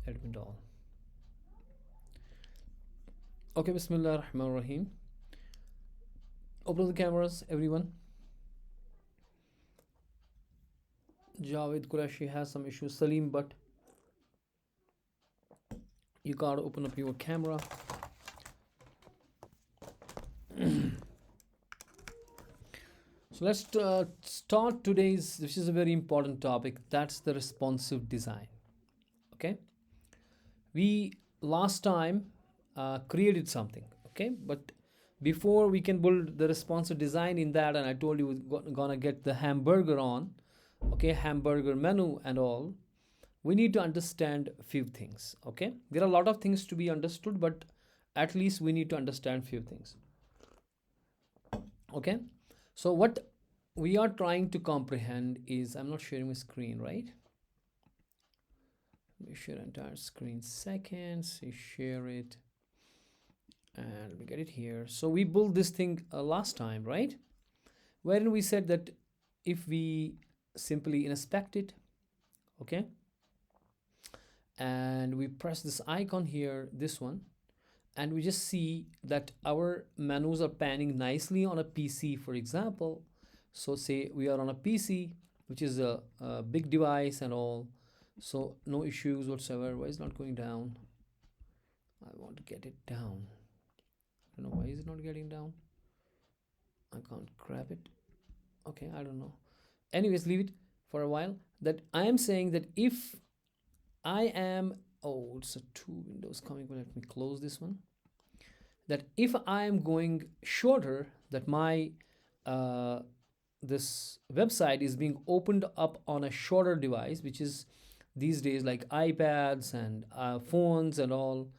admit all. Okay, Bismillah Rahman Rahim. Open the cameras, everyone. Javed Qureshi has some issues. Salim, but you gotta open up your camera. So let's start today's. This is a very important topic. That's the responsive design. Okay, we last time created something. Okay, but before we can build the responsive design in that, and I told you we're gonna get the hamburger on. Okay, hamburger menu and all. We need to understand a few things. Okay, there are a lot of things to be understood, but at least we need to understand few things. Okay, so what we are trying to comprehend is, I'm not sharing my screen, right? Let me share entire screen seconds. You share it, and let me get it here. So we built this thing last time, right? Wherein we said that if we simply inspect it, okay, and we press this icon here, this one, and we just see that our menus are panning nicely on a PC, for example. So say we are on a PC, which is a big device and all, so no issues whatsoever. Why is it not going down? I want to get it down. I don't know why is it not getting down. I can't grab it. Okay, I don't know. Anyways, leave it for a while. That I am saying that if I am, oh, it's a two windows coming, but let me close this one. That if I am going shorter, that my uh, this website is being opened up on a shorter device, which is these days like iPads and phones and all,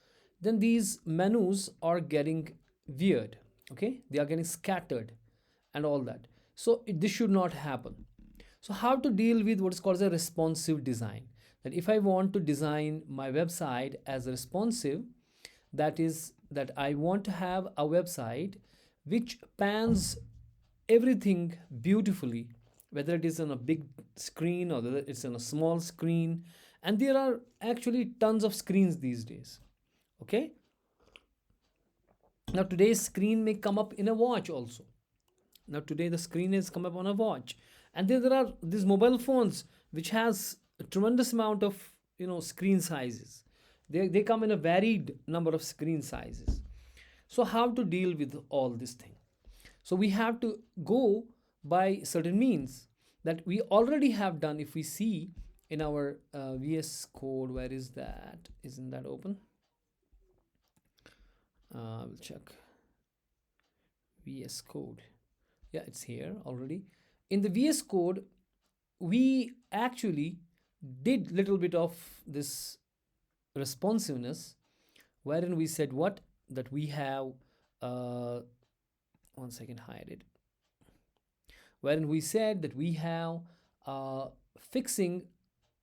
then these menus are getting weird. Okay, they are getting scattered and all that. So this should not happen. So how to deal with what is called as a responsive design? That if I want to design my website as responsive, that is that I want to have a website which pans everything beautifully, whether it is on a big screen or whether it's on a small screen. And there are actually tons of screens these days. Okay, now today's screen may come up in a watch also. Now today the screen has come up on a watch, and then there are these mobile phones which has a tremendous amount of screen sizes. They come in a varied number of screen sizes. So how to deal with all this thing? So we have to go by certain means that we already have done. If we see in our VS Code, where is that? Isn't that open? We'll check VS Code. Yeah, it's here already. In the VS Code, we actually did little bit of this responsiveness, wherein we said what that we have one second, hide it, wherein we said that we have fixing,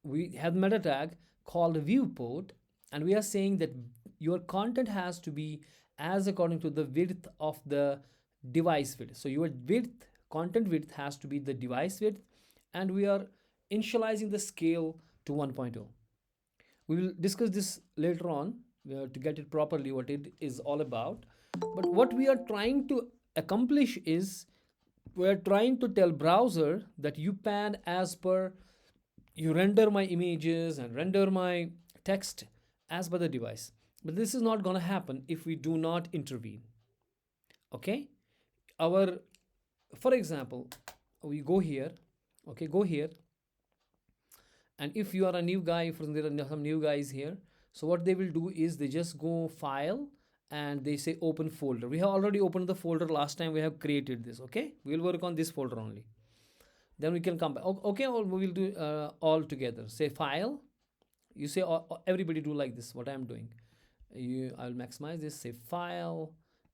we have meta tag called viewport, and we are saying that your content has to be as according to the width of the device width. So your width, content width has to be the device width, and we are initializing the scale to 1.0. We will discuss this later on to get it properly what it is all about. But what we are trying to accomplish is we are trying to tell browser that you pan as per, you render my images and render my text as per the device. But this is not going to happen if we do not intervene. Okay, our, for example, we go here. Okay, go here, and if you are a new guy, there are some new guys here, so what they will do is they just go file and they say open folder. We have already opened the folder last time we have created this. Okay, we will work on this folder only, then we can come back. Okay, or we will do all together. Say file, you say everybody do like this what I am doing. I will maximize this, say file,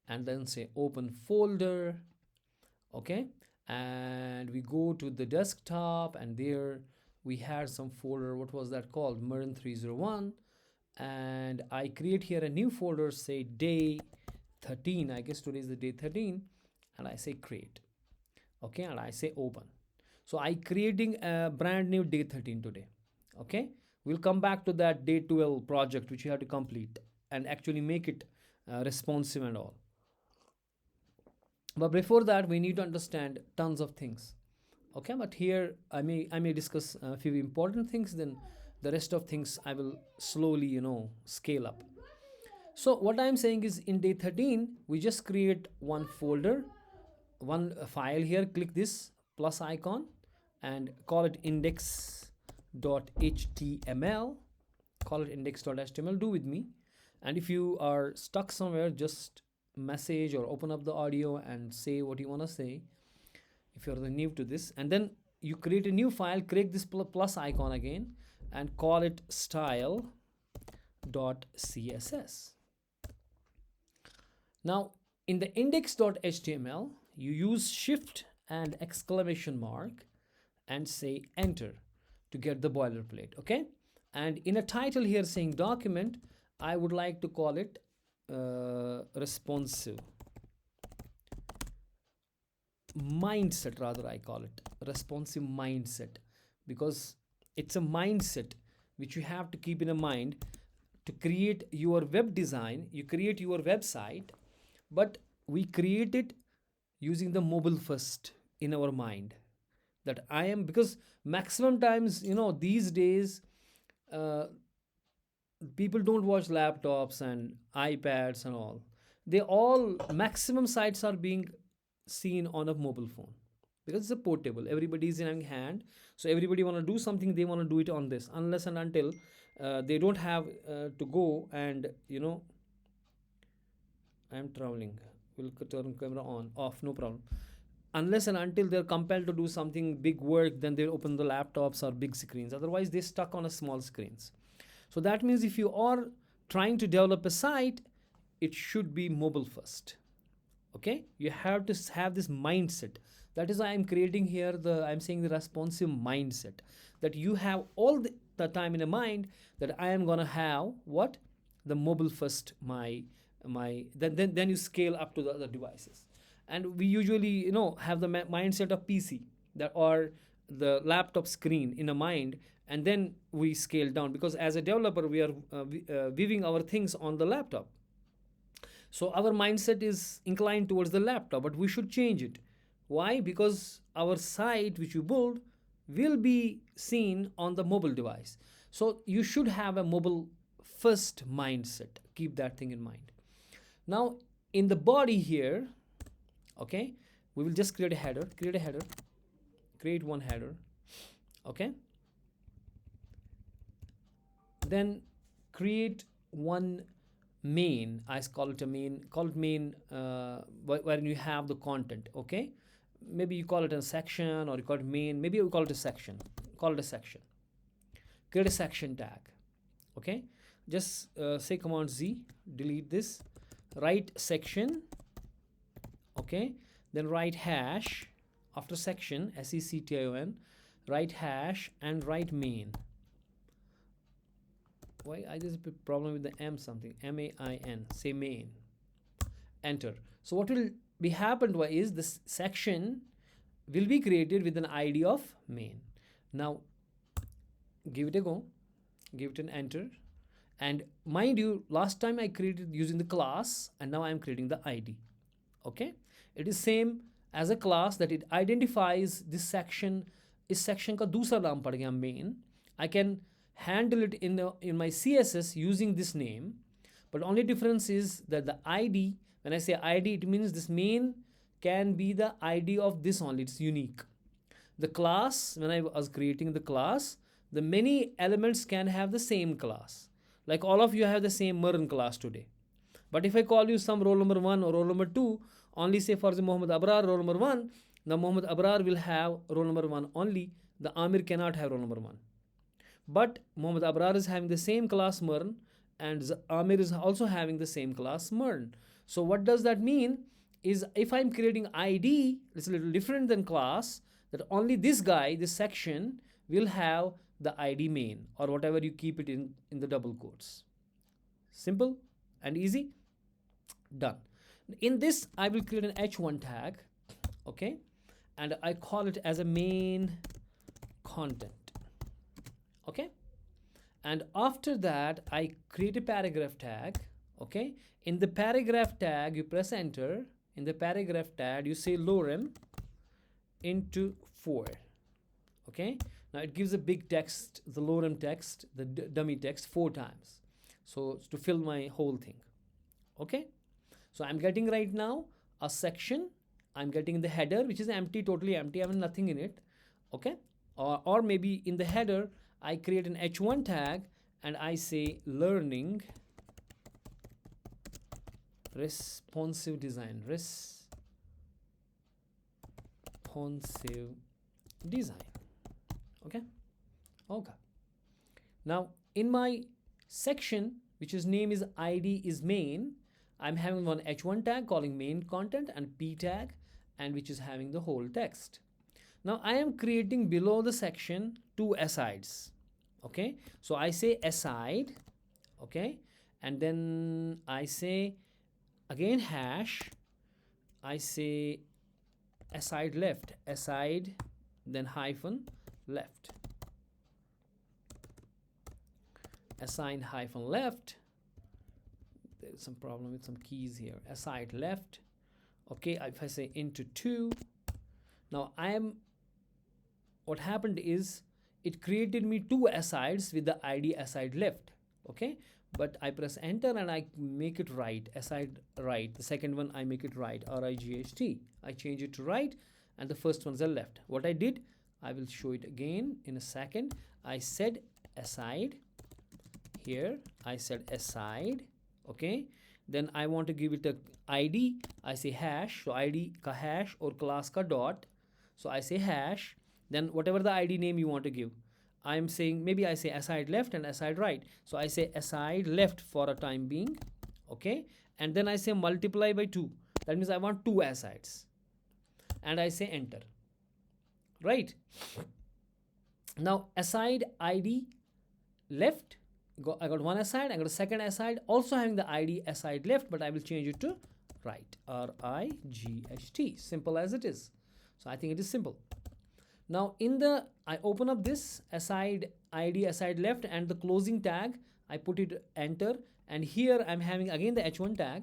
and then say open folder. Okay, and we go to the desktop, and there we had some folder. What was that called? Marin 301. And I create here a new folder, say day 13. I guess today is the day 13, and I say create. Okay, and I say open. So I creating a brand new day 13 today. Okay, We'll come back to that day 12 project which you have to complete and actually make it responsive and all. But before that, we need to understand tons of things. Okay, but here I may discuss a few important things. Then the rest of things I will slowly scale up. So what I'm saying is in day 13 we just create one folder, one file here. Click this plus icon and call it index.html. Call it index.html. Do with me. And if you are stuck somewhere, just message or open up the audio and say what you want to say if you're new to this. And then you create a new file, click this plus icon again and call it style.css. Now in the index.html you use shift and exclamation mark and say enter to get the boilerplate. Okay, and in a title here saying document, I would like to call it responsive mindset. Rather, I call it responsive mindset because it's a mindset which you have to keep in mind to create your web design. You create your website, but we create it using the mobile first in our mind. That I am, because maximum times these days people don't watch laptops and iPads and all. They all, maximum sites are being seen on a mobile phone because it's a portable. Everybody's in hand, so everybody want to do something. They want to do it on this, unless and until they don't have to go and I'm traveling. We'll turn camera on, off, no problem. Unless and until they're compelled to do something big work, then they'll open the laptops or big screens. Otherwise, they're stuck on a small screens. So that means if you are trying to develop a site, it should be mobile first. Okay, you have to have this mindset. That is why I'm creating here I'm saying the responsive mindset, that you have all the time in a mind that I am gonna have what the mobile first then you scale up to the other devices. And we usually have the mindset of PC that or the laptop screen in a mind, and then we scale down, because as a developer we are viewing our things on the laptop. So our mindset is inclined towards the laptop, but we should change it. Why? Because our site which you build will be seen on the mobile device. So you should have a mobile first mindset. Keep that thing in mind. Now in the body here, okay, we will just create a header, create one header. Okay, then create one main. I call it a main, wherein you have the content. Okay, maybe you call it a section, or you call it main, maybe you call it a section. Create a section tag. Okay, just say command Z, delete this, write section. Okay, then write hash after section, section, write hash and write main. Why there's a problem with the M something, MAIN, say main, enter. So what will be happened is this section will be created with an ID of main. Now give it a go, give it an enter, and mind you, last time I created using the class, and now I am creating the ID. Okay, it is same as a class, that it identifies this section. इस section का दूसरा नाम पड़ गया main. I can handle it in my CSS using this name, but only difference is that the ID, when I say ID, it means this main can be the ID of this only. It's unique. The class, when I was creating the class, the many elements can have the same class. Like all of you have the same MERN class today. But if I call you some roll number 1 or roll number 2, only say for the Muhammad Abrar roll number 1, the Muhammad Abrar will have roll number 1 only. The Amir cannot have roll number 1. But Muhammad Abrar is having the same class MERN, and Amir is also having the same class MERN. So what does that mean? Is if I'm creating ID, it's a little different than class, that only this guy, this section, will have the ID main, or whatever you keep it in the double quotes. Simple and easy. Done. In this, I will create an h1 tag, okay, and I call it as a main content. Okay, and after that I create a paragraph tag. Okay, in the paragraph tag you press enter. In the paragraph tag you say lorem into 4. Okay, now it gives a big text, the lorem text, the dummy text 4 times, so to fill my whole thing. Okay, so I'm getting right now a section. I'm getting the header which is empty, totally empty, I have nothing in it. Okay, or maybe in the header I create an h1 tag and I say learning responsive design, responsive design. Okay, okay. Now in my section which is name is id is main, I'm having one h1 tag calling main content and p tag, and which is having the whole text. Now I am creating below the section 2 asides. Okay, so I say aside. Okay, and then I say again hash, I say aside left, aside then hyphen left, assign hyphen left. There's some problem with some keys here. Aside left. Okay, if I say into 2, now I am, what happened is it created me 2 asides with the id aside left. Okay, but I press enter and I make it right, aside right. The second one I make it right, RIGHT. I change it to right and the first one's are left. What I did, I will show it again in a second. I said aside here, I said aside. Okay, then I want to give it a id. I say hash, so id ka hash or class ka dot. So I say hash, then whatever the id name you want to give. I'm saying maybe I say aside left and aside right. So I say aside left for a time being. Okay, and then I say multiply by 2. That means I want 2 asides. And I say enter. Right. Now aside id left, I got one aside, I got a second aside also having the id aside left, but I will change it to right, RIGHT. Simple as it is. So I think it is simple. Now in the, I open up this aside id aside left and the closing tag, I put it enter, and here I'm having again the h1 tag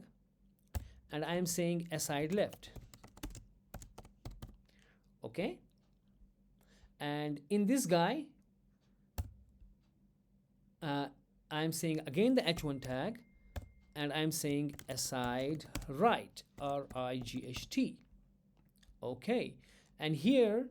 and I am saying aside left. Okay, and in this guy I'm saying again the h1 tag and I'm saying aside right, RIGHT. Okay, and here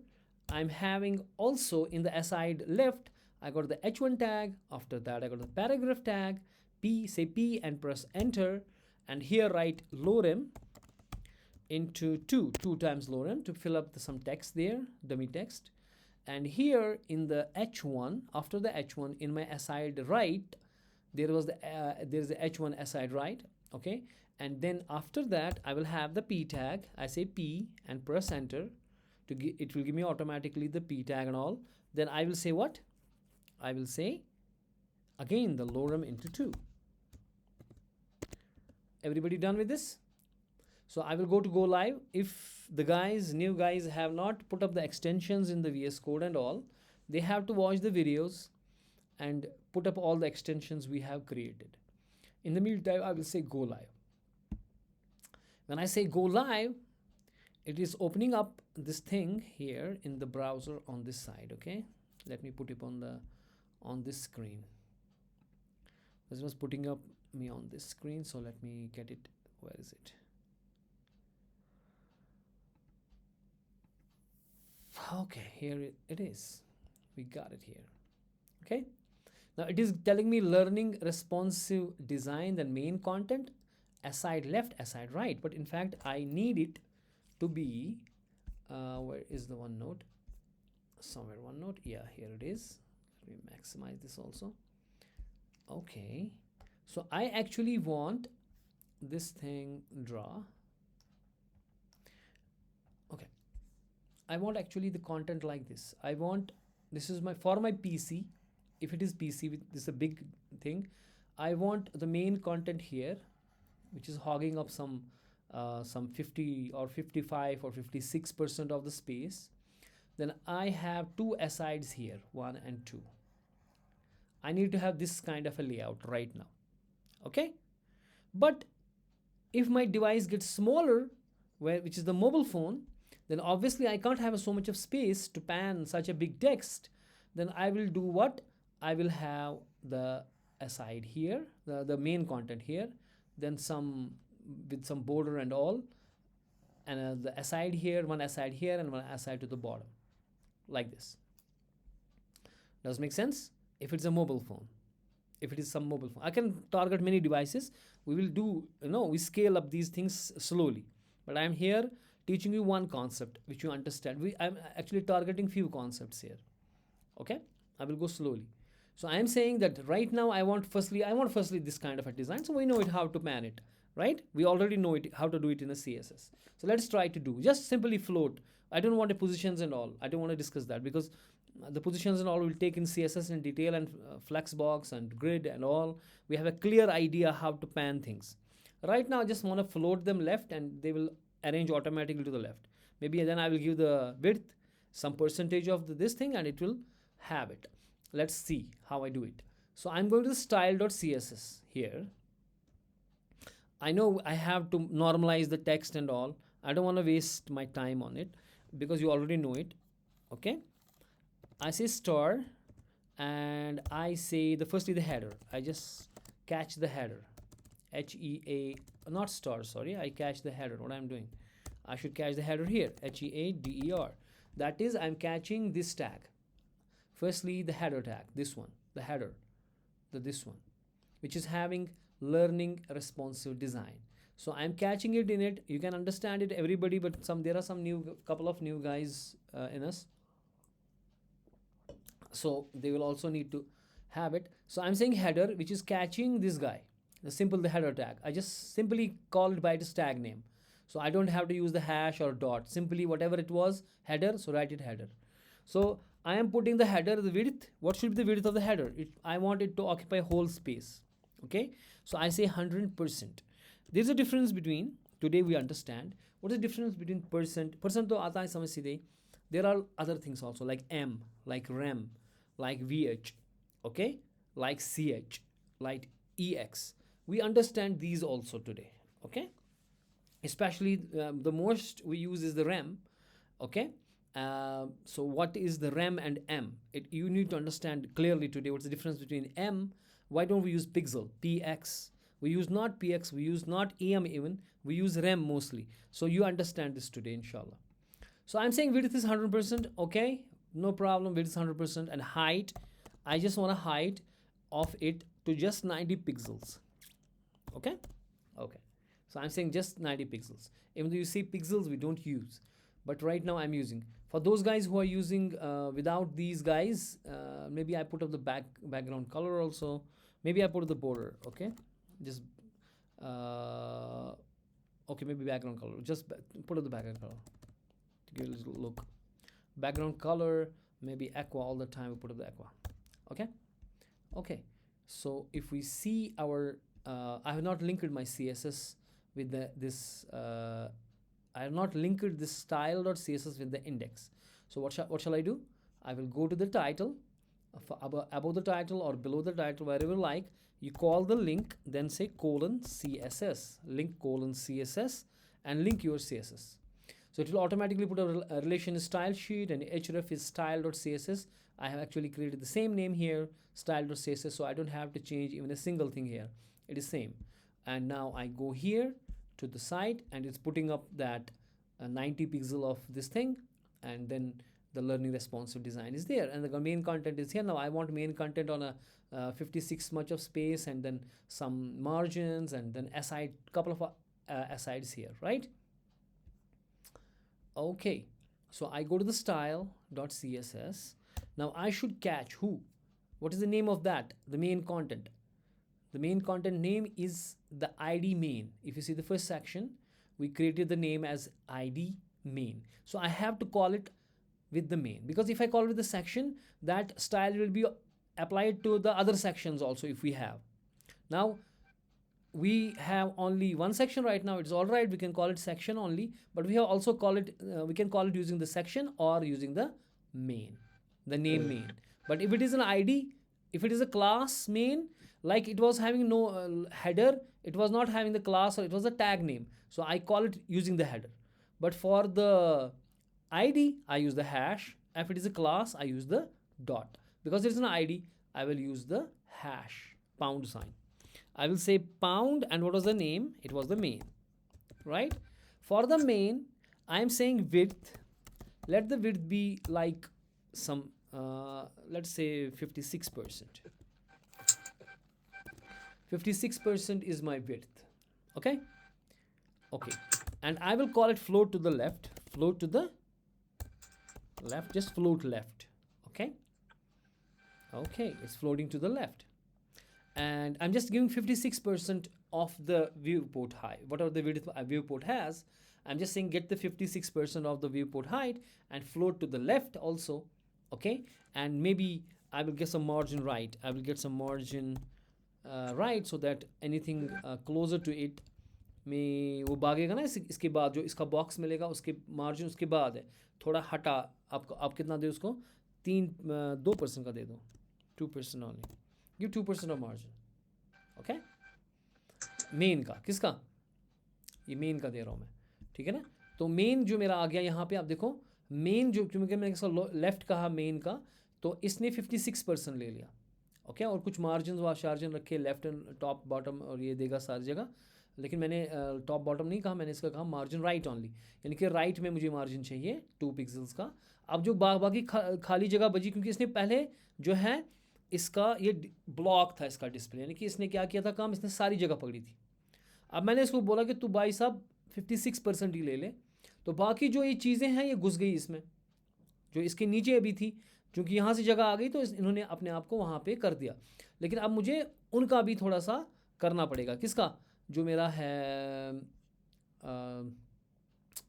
I'm having also in the aside left, I got the h1 tag. After that I got the paragraph tag, p, say p and press enter, and here write lorem into 2 times lorem to fill up some text there, dummy text. And here in the h1, after the h1 in my aside right, there was the there's the h1 aside right. Okay, and then after that I will have the p tag. I say p and press enter to give, it will give me automatically the p tag and all. Then I will say what? I will say again the lorem into 2. Everybody done with this? So I will go to go live. If the new guys have not put up the extensions in the VS Code and all, they have to watch the videos and put up all the extensions we have created. In the meantime, I will say go live. When I say go live, it is opening up this thing here in the browser on this side. Okay, let me put it on this screen. This was putting up me on this screen, so let me get it. Where is it? Okay, here it is. We got it here. Okay, now it is telling me learning responsive design, the main content, aside left, aside right, but in fact I need it to be where is the OneNote? Somewhere OneNote. Yeah, here it is. Let me maximize this also. Okay, so I actually want this thing draw. Okay, I want actually the content like this. I want, this is my, for my PC, if it is PC, this is a big thing. I want the main content here, which is hogging up some 50 or 55 or 56% of the space. Then I have 2 asides here, 1 and 2. I need to have this kind of a layout right now. Okay, but if my device gets smaller, which is the mobile phone, then obviously I can't have so much of space to pan such a big text. Then I will do what? I will have the aside here, the main content here, then some with some border and all, and the aside here, one aside here, and one aside to the bottom, like this. Does make sense? If it's a mobile phone, if it is some mobile phone, I can target many devices. We will do, we scale up these things slowly. But I'm here teaching you one concept which you understand. I'm actually targeting few concepts here. Okay, I will go slowly. So I am saying that right now I want firstly this kind of a design, so we know it how to man it, right? We already know it how to do it in a CSS. So let's try to do just simply float. I don't want the positions and all. I don't want to discuss that because the positions and all will take in CSS in detail, and flexbox and grid and all. We have a clear idea how to pan things. Right now I just want to float them left and they will arrange automatically to the left. Maybe then I will give the width some percentage of this thing and it will have it. Let's see how I do it. So I'm going to the style.css here. I know I have to normalize the text and all. I don't want to waste my time on it because you already know it. Okay, I say star and I say firstly the header. I just catch the header, HEA, not star, sorry, I catch the header. What I'm doing, I should catch the header here, HEADER. That is, I'm catching this tag. Firstly the header tag, this one, the header, this one, which is having learning responsive design. So I'm catching it in it. You can understand it, everybody, but there are some couple of new guys in us, so they will also need to have it. So I'm saying header, which is catching this guy, the header tag. I just simply call it by its tag name, so I don't have to use the hash or dot. Simply whatever it was, header, so write it header. So I am putting the header, the width. What should be the width of the header? I want it to occupy whole space. Okay, so I say 100%. There's a difference between, today we understand what is the difference between percent to aata hai samajh seedhe. There are other things also, like M, like rem, like VH, okay, like CH, like EX. We understand these also today. Okay, especially the most we use is the rem. Okay, so what is the rem and M? You need to understand clearly today what's the difference between M. Why don't we use pixel, PX? We use not PX, we use not EM even, we use rem mostly. So you understand this today, inshallah. So I'm saying width is 100%, okay, no problem, width is 100%, and height, I just want a height of it to just 90 pixels. Okay, so I'm saying just 90 pixels. Even though you see pixels we don't use, but right now I'm using. For those guys who are using without these guys, maybe I put up the background color also. Maybe I put the border. Okay, just okay, maybe background color. Just put up the background color to give a little look. Background color, maybe aqua all the time. We put up the aqua. Okay. So if we see our, I have not linked my CSS with this. I have not linked this style.css with the index. So what shall I do? I will go to the title, above the title or below the title, wherever you like. You call the link, then say :CSS, link :CSS, and link your CSS. So it will automatically put a relation style sheet, and href is style.css. I have actually created the same name here, style.css, so I don't have to change even a single thing here. It is same. And now I go here to the site, and it's putting up that 90 pixel of this thing, and then the learning responsive design is there, and the main content is here. Now I want main content on a 56 much of space, and then some margins, and then aside, couple of asides here, right? Okay, so I go to the style.css. Now I should catch who? What is the name of that? The main content. The main content name is the ID main. If you see the first section, we created the name as ID main. So I have to call it with the main, because if I call it with the section, that style will be applied to the other sections also if we have. Now we have only one section right now. It's all right, we can call it section only, but we have also call it, we can call it using the section or using the main, the name main. But if it is an ID, if it is a class main, like it was having no header, it was not having the class, or it was a tag name, so I call it using the header. But for the id, I use the hash. If it is a class, I use the dot. Because it's an id, I will use the hash pound sign. I will say pound, and what was the name? It was the main, right? For the main, I am saying width. Let the width be like some let's say 56%. 56% is my width. Okay, okay. And I will call it float to the left. Float to the left, just float left. Okay, okay, it's floating to the left. And I'm just giving 56% of the viewport height, whatever the width viewport has. I'm just saying get the 56% of the viewport height and float to the left also. Okay, and maybe I will get some margin right. I will get some margin right, so that anything closer to it में वो भागेगा ना। इसके बाद जो इसका box मिलेगा, उसके मार्जिन उसके बाद है, थोड़ा हटा। आप कितना दे उसको? 2% का दे दो, 2% only. Give 2% of margin. Okay, main का, किसका? ये मेन का दे रहा हूँ मैं, ठीक है ना। तो मेन जो मेरा आ गया यहाँ पे, आप देखो मेन जो, क्योंकि मैंने इसका लेफ्ट कहा मेन का, तो इसने 56% ले लिया। ओके, और कुछ मार्जिन व शार्जिन रखे, लेफ्ट एंड टॉप बॉटम, और ये देगा सारी जगह। लेकिन मैंने टॉप बॉटम नहीं कहा, मैंने इसका कहा मार्जिन राइट ओनली, यानी कि राइट में मुझे मार्जिन चाहिए 2 पिक्सल्स का। अब जो बाकी खाली जगह बची, क्योंकि इसने पहले जो है इसका ये ब्लॉक था इसका डिस्प्ले, यानी कि इसने क्या किया था काम, इसने सारी जगह पकड़ी थी। अब मैंने इसको बोला कि तू भाई साहब 56% ही ले ले, तो बाकी जो ये चीज़ें हैं ये घुस गई इसमें, जो इसके नीचे अभी थी, क्योंकि यहाँ से जगह आ गई तो इन्होंने अपने आप को वहाँ पे कर दिया। लेकिन अब मुझे उनका भी थोड़ा सा करना पड़ेगा। किसका? जो मेरा है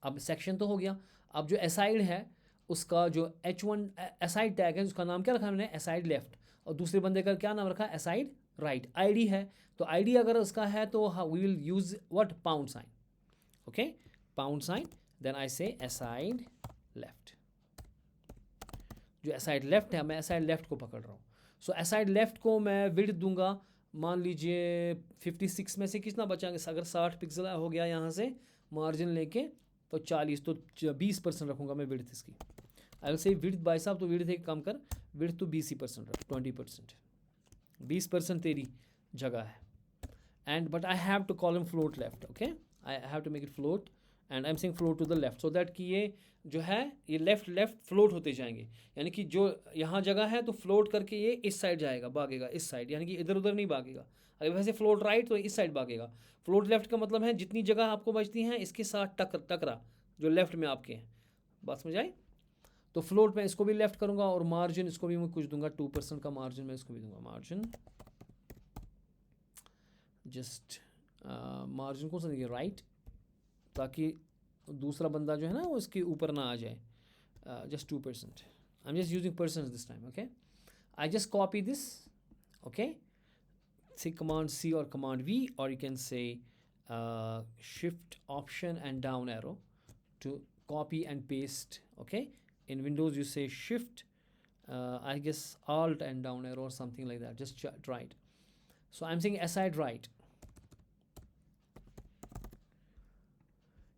अब सेक्शन तो हो गया। अब जो एसाइड है उसका जो H1 एसाइड टैग है, उसका नाम क्या रखा मैंने? Aside left. और दूसरे बंदे का क्या नाम रखा? Aside right. आईडी है, तो आईडी अगर उसका है तो we will use what? Pound sign. Okay, pound sign, then I say aside left. जो एसाइड लेफ्ट है, मैं एसाइड लेफ्ट को पकड़ रहा हूँ। सो एसाइड लेफ्ट को मैं विड्थ दूंगा, मान लीजिए 56 में से कितना बचाएंगे? अगर 60 पिक्सल हो गया यहाँ से मार्जिन लेके, तो 40, तो 20% रखूँगा मैं विड्थ इसकी। आई विल से विड्थ भाई साहब, तो विड्थ एक कम कर, विड्थ तो 20% रख, 20%, 20% तेरी जगह है। And but I have to call him float left. Okay, I have to make it float, and I am saying float to the left, so that कि ये जो है ये लेफ्ट लेफ्ट फ्लोट होते जाएंगे। यानी कि जो यहाँ जगह है तो फ्लोट करके ये इस साइड जाएगा, भागेगा इस साइड, यानी कि इधर उधर नहीं भागेगा। अगर वैसे फ्लोट राइट तो इस साइड भागेगा। फ्लोट लेफ्ट का मतलब है जितनी जगह आपको बचती हैं इसके साथ टकरा जो लेफ्ट में आपके हैं। बात समझ आई? तो फ्लोट में इसको भी लेफ्ट करूँगा, और मार्जिन इसको भी मैं कुछ दूंगा, 2% का मार्जिन मैं इसको भी दूंगा। मार्जिन जस्ट मार्जिन कौन सा देखिए? राइट, ताकि दूसरा बंदा जो है ना वो इसके ऊपर ना आ जाए। just 2%. I'm just using percents this time. Okay, I just copy this. Okay, say command C or command V, or you can say shift option and down arrow to copy and paste. Okay, in Windows you say shift, I guess alt and down arrow or something like that. Just try it. So I'm saying aside right.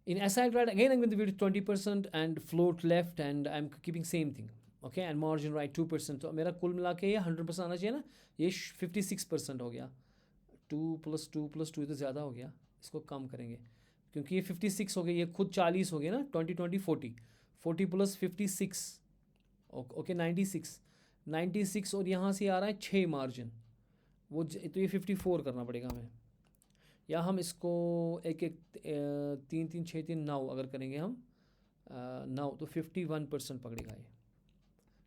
In aside right, again I'm going to do 20% and float left, and I'm keeping same thing. Okay, and margin right 2%. तो मेरा कुल मिला के ये 100% आना चाहिए ना, ये 56% हो गया। 2 + 2 + 2 तो ज़्यादा हो गया, इसको कम करेंगे क्योंकि ये 56 हो गया, ये खुद 40 हो गया ना। 20 20 40, 40 + 56, ओके 96, 96, और यहाँ से आ रहा है 6 मार्जिन, वो तो ये 54 करना पड़ेगा हमें। या हम इसको एक 3 3 6 3 9 अगर करेंगे हम 9, तो 51% पकड़ेगा ये।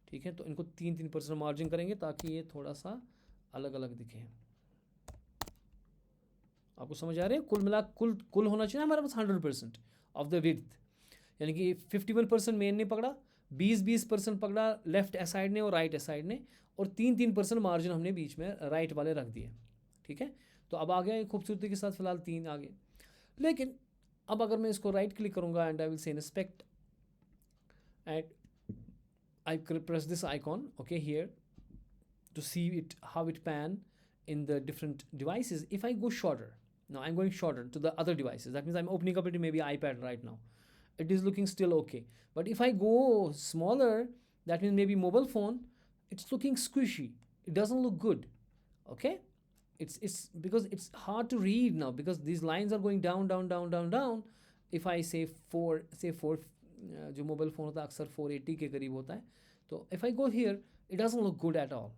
ठीक है, तो इनको 3% मार्जिन करेंगे ताकि ये थोड़ा सा अलग अलग दिखे। आपको समझ आ रहा है? कुल मिला कुल होना चाहिए हमारे पास 100% ऑफ द विड्थ, यानी कि 51% मेन ने पकड़ा, 20% पकड़ा लेफ्ट एसाइड ने और राइट एसाइड ने, और 3% मार्जिन हमने बीच में राइट वाले रख दिए। ठीक है, तो अब आ गया ये खूबसूरती के साथ, फिलहाल 3 आ गए। लेकिन अब अगर मैं इसको राइट क्लिक करूँगा एंड आई विल से inspect, and I press this icon, okay, here, to see it how it pan in the different devices. If I go shorter, now I'm going shorter to the other devices. That means I'm opening up it maybe iPad right now. It is looking still okay. But if I go smaller, that means maybe mobile phone, it's looking squishy. It doesn't look good. Okay? It's because it's hard to read now because these lines are going down, down, down, down, down. If I say 4 जो mobile phone होता है अक्सर 480 के करीब होता है, तो if I go here it doesn't look good at all.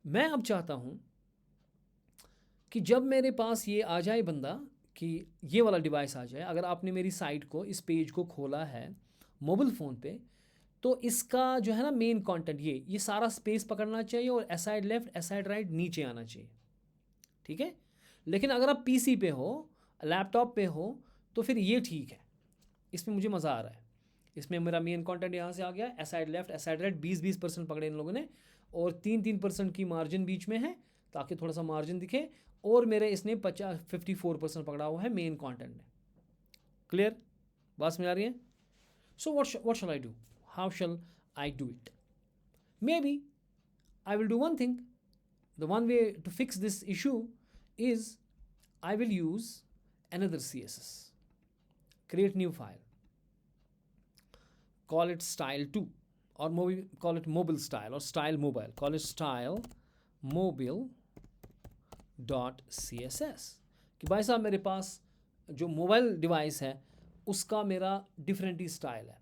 मैं अब चाहता हूँ कि जब मेरे पास ये आ जाए बंदा कि ये वाला डिवाइस आ जाए, अगर आपने मेरी साइट को इस पेज को खोला है मोबाइल फ़ोन पे, तो इसका जो है ना मेन कंटेंट ये सारा स्पेस पकड़ना चाहिए और एसाइड लेफ्ट एसाइड राइट नीचे आना चाहिए. ठीक है. लेकिन अगर आप पीसी पे हो, लैपटॉप पे हो, तो फिर ये ठीक है. इसमें मुझे मज़ा आ रहा है. इसमें मेरा मेन कंटेंट यहाँ से आ गया, एसाइड लेफ्ट एसाइड राइट 20% पकड़े इन लोगों ने, और 3% की मार्जिन बीच में है ताकि थोड़ा सा मार्जिन दिखे, और मेरे इसने 54% पकड़ा हुआ है मेन कंटेंट ने. क्लियर? बात समझ आ रही है? So what shall I do? How shall I do it? May be I will do one thing. The one way to fix this issue is I will use another CSS. Create new file. Call it style2, or call it mobile style or style mobile. Call it style mobile .css. कि भाई साहब मेरे पास जो mobile device है उसका मेरा different ही style है.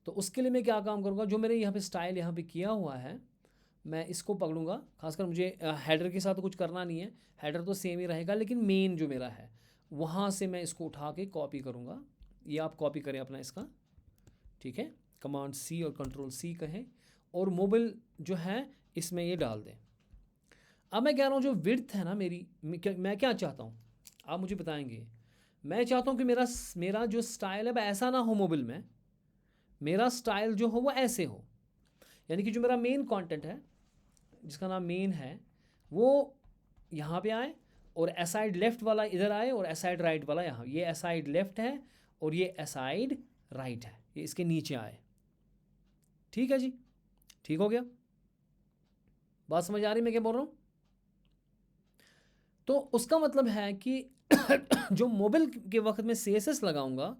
तो उसके लिए मैं क्या काम करूँगा, जो मेरे यहाँ पे स्टाइल यहाँ पे किया हुआ है मैं इसको पकड़ूंगा. खासकर मुझे हेडर के साथ तो कुछ करना नहीं है, हेडर तो सेम ही रहेगा, लेकिन मेन जो मेरा है वहाँ से मैं इसको उठा के कॉपी करूँगा. ये आप कॉपी करें अपना इसका. ठीक है. कमांड सी और कंट्रोल सी कहें, और मोबाइल जो है इसमें ये डाल दें. अब मैं कह रहा हूँ जो विड्थ है ना मेरी, मैं क्या चाहता हूँ आप मुझे बताएंगे. मैं चाहता हूँ कि मेरा जो स्टाइल है वह ऐसा ना हो मोबाइल में, मेरा स्टाइल जो हो वो ऐसे हो. यानी कि जो मेरा मेन कंटेंट है जिसका नाम मेन है वो यहाँ पे आए, और एसाइड लेफ्ट वाला इधर आए, और एसाइड राइट वाला यहाँ. ये एसाइड लेफ्ट है और ये एसाइड राइट है, ये इसके नीचे आए. ठीक है जी. ठीक हो गया. बात समझ आ रही मैं क्या बोल रहा हूँ? तो उसका मतलब है कि जो मोबाइल के वक्त में CSS लगाऊंगा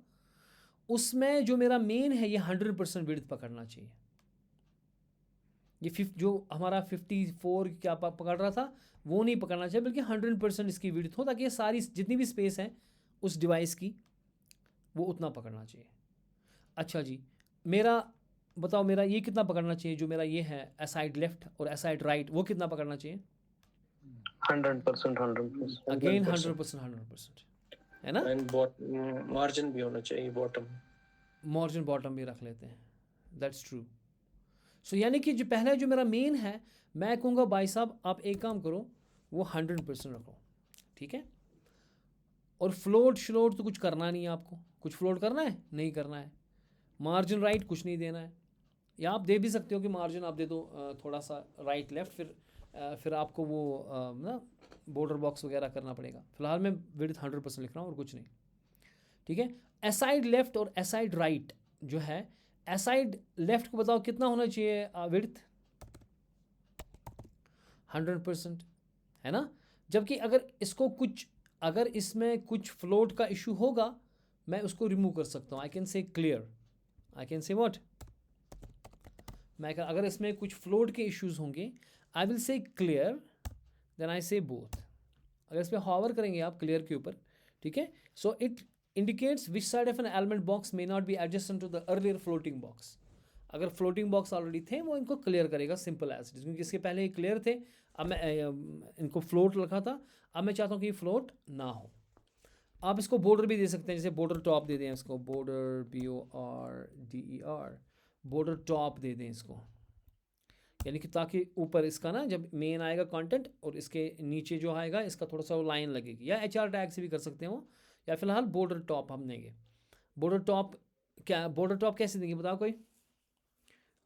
उसमें जो मेरा मेन है ये 100% विड्थ पकड़ना चाहिए. ये जो हमारा 54 क्या पकड़ रहा था वो नहीं पकड़ना चाहिए, बल्कि 100% इसकी विड्थ हो, ताकि ये सारी जितनी भी स्पेस है उस डिवाइस की वो उतना पकड़ना चाहिए. अच्छा जी, मेरा बताओ मेरा ये कितना पकड़ना चाहिए, जो मेरा ये है एसाइड लेफ्ट और एसाइड राइट, वो कितना पकड़ना चाहिए? 100%. अगेन 100% है ना. एंड मार्जिन भी होना चाहिए, बॉटम मार्जिन बॉटम भी रख लेते हैं. That's true. सो यानी कि जो पहले जो मेरा मेन है मैं कहूँगा भाई साहब आप एक काम करो, वो 100% रखो. ठीक है. और फ्लोट तो कुछ करना नहीं है आपको. कुछ फ्लोट करना है? नहीं करना है. मार्जिन राइट कुछ नहीं देना है, या आप दे भी सकते हो कि मार्जिन आप दे दो थोड़ा सा राइट लेफ्ट, फिर आपको वो ना बॉर्डर बॉक्स वगैरह करना पड़ेगा. फिलहाल मैं विड्थ 100% लिख रहा हूँ और कुछ नहीं. ठीक है. एसाइड लेफ्ट और एसाइड राइट जो है, एसाइड लेफ्ट को बताओ कितना होना चाहिए विड्थ? 100% है ना. जबकि अगर इसमें कुछ फ्लोट का इशू होगा मैं उसको रिमूव कर सकता हूँ. I can say clear, I can say what, अगर इसमें कुछ फ्लोट के इश्यूज होंगे I will say clear, then I say both. अगर इस पर हॉवर करेंगे आप क्लियर के ऊपर, ठीक है. So it indicates which side of an element box may not be adjacent to the earlier floating box. अगर फ्लोटिंग बॉक्स ऑलरेडी थे वो इनको क्लियर करेगा सिंपल एज, क्योंकि इसके पहले ये क्लियर थे. अब मैं इनको फ्लोट रखा था, अब मैं चाहता हूँ कि ये फ्लोट ना हो. आप इसको बॉर्डर भी दे सकते हैं, जैसे बॉर्डर टॉप दे दें इसको, बॉर्डर BORDER, बॉर्डर टॉप दे दें इसको. यानी कि ताकि ऊपर इसका ना जब मेन आएगा कंटेंट और इसके नीचे जो आएगा इसका थोड़ा सा वो लाइन लगेगी, या HR टैग से भी कर सकते हैं वो, या फिलहाल बॉर्डर टॉप हम देंगे. बॉर्डर टॉप कैसे देंगे बताओ कोई?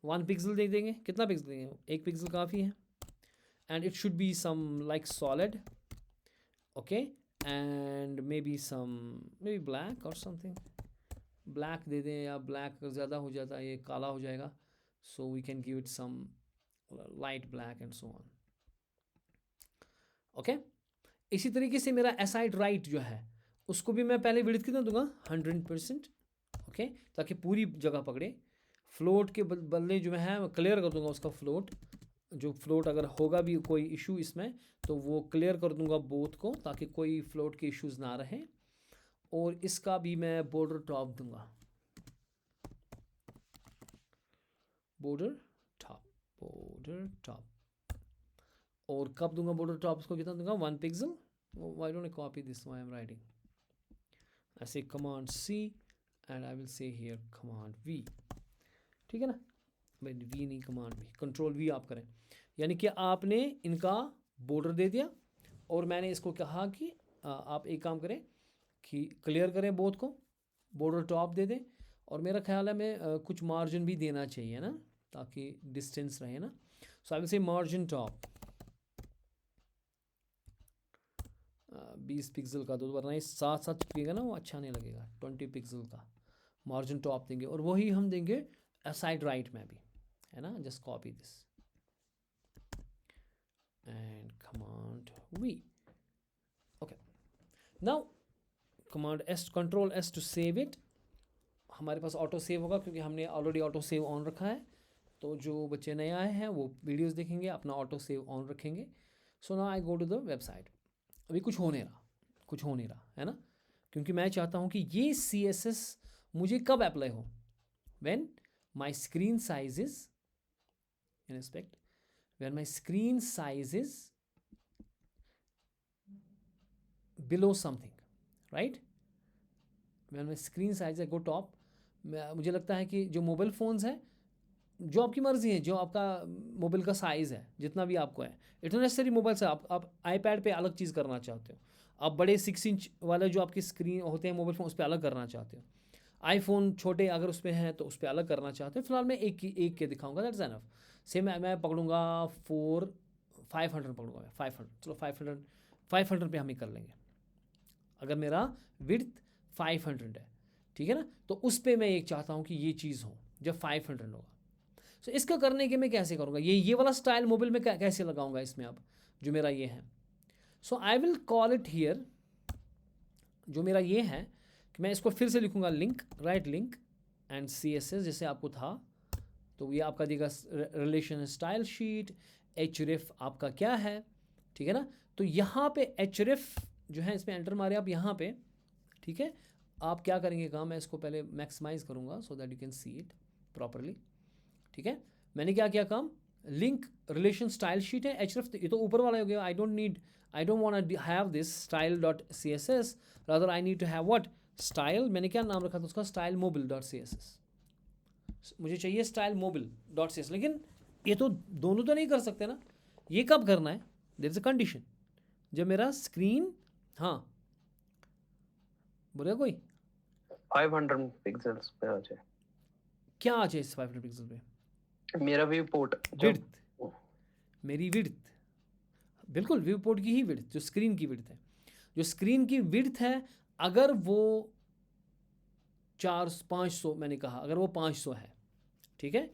1 पिक्सल दे देंगे. कितना पिक्सल देंगे? 1 पिक्सल काफ़ी है. And it should be some like solid. Okay. And may be black और समथिंग. ब्लैक दे दें, या ब्लैक ज़्यादा हो जाता है ये काला हो जाएगा. So we can give it some light black and so on. Okay. इसी तरीके से मेरा एसाइड राइट जो है उसको भी मैं पहले विड्थ कितना दूंगा 100%, ओके, ताकि पूरी जगह पकड़े। फ्लोट के बदले जो है मैं क्लियर कर दूंगा उसका फ्लोट, जो फ्लोट अगर होगा भी कोई इशू इसमें तो वो क्लियर कर दूंगा बोथ को, ताकि कोई फ्लोट के इश्यूज ना रहे। और इसका भी मैं बॉर्डर टॉप दूंगा, बॉर्डर टॉप, बॉर्डर टॉप। और कब दूंगा बॉर्डर टॉप, इसको कितना दूंगा 1 pixel. Why don't I copy this, why I am writing, I say command C and I will say here command V, ठीक है ना भाई, वी नहीं कमांड वी, कंट्रोल वी आप करें। यानी कि आपने इनका बॉर्डर दे दिया और मैंने इसको कहा कि आप एक काम करें कि क्लियर करें बोथ को, बॉर्डर टॉप दे दें। और मेरा ख्याल है मैं कुछ मार्जिन भी देना चाहिए ना, ताकि डिस्टेंस रहे ना। So I will say margin top 20 pixel का दो, वरना ये साथ साथ चिपकेगा ना वो अच्छा नहीं लगेगा। 20 पिक्सल का मार्जिन टॉप देंगे और वही हम देंगे साइड राइट में भी, है ना। Just copy this and command V, okay. Now command S, control S to save it. हमारे पास ऑटो सेव होगा क्योंकि हमने ऑलरेडी ऑटो सेव ऑन रखा है। तो जो बच्चे नए आए हैं वो वीडियोस देखेंगे, अपना ऑटो सेव ऑन रखेंगे। So now I go to the website. अभी कुछ हो नहीं रहा, कुछ हो नहीं रहा है ना, क्योंकि मैं चाहता हूँ कि ये CSS मुझे कब अप्लाई हो, when my screen size is in respect, when my screen size is below something, right. When my screen size है गो टॉप। मुझे लगता है कि जो मोबाइल फ़ोन्स हैं, जो आपकी मर्ज़ी है, जो आपका मोबाइल का साइज़ है जितना भी आपको है, इट नेसेसरी मोबाइल से आप आईपैड पे अलग चीज़ करना चाहते हो, आप बड़े 6 इंच वाले जो आपकी स्क्रीन होते हैं मोबाइल फ़ोन उस पर अलग करना चाहते हो, आईफोन छोटे अगर उस पर हैं तो उस पर अलग करना चाहते हो। फिलहाल मैं एक के दिखाऊंगा, दैट्स एनफ। सेम मैं पकड़ूंगा 500 पकड़ूंगा मैं, 500, चलो 500 पे हम ही कर लेंगे। अगर मेरा विड्थ 500 है, ठीक है ना, तो उस पर मैं एक चाहता हूँ कि ये चीज़ हो जब 500 होगा। सो इसका करने के मैं कैसे करूँगा, ये वाला स्टाइल मोबाइल में कैसे लगाऊंगा इसमें, अब जो मेरा ये है। So I will call it here, जो मेरा ये है कि मैं इसको फिर से लिखूंगा link, right link and CSS जैसे आपको था। तो ये आपका देगा रिलेशन स्टाइल शीट, href आपका क्या है, ठीक है ना। तो यहाँ पे href जो है इसमें एंटर मारे आप यहाँ पे, ठीक है। आप क्या करेंगे काम, मैं इसको पहले मैक्सिमाइज करूँगा so that you can see it properly, ठीक है। मैंने क्या किया काम, लिंक रिलेशन स्टाइल शीट है, href ये तो ऊपर वाला हो गया। I don't want to have this style dot CSS, rather I need to have what, style. मैंने क्या नाम रखा था उसका, स्टाइल मोबाइल डॉट CSS। मुझे चाहिए स्टाइल मोबाइल डॉट CSS, लेकिन ये तो दोनों तो नहीं कर सकते ना। ये कब करना है, देयर इज अ कंडीशन, जब मेरा स्क्रीन, हाँ बोलेगा कोई, 500 पिक्सल्स पे आ जाए क्या आ जाए इस 500 पिक्सल पे, मेरा व्यू पोर्ट विड्थ, मेरी विड्थ, बिल्कुल व्यू पोर्ट की ही विड्थ, जो स्क्रीन की विड्थ है, जो स्क्रीन की विड्थ है, अगर वो 500 मैंने कहा, अगर वो 500 है, ठीक है,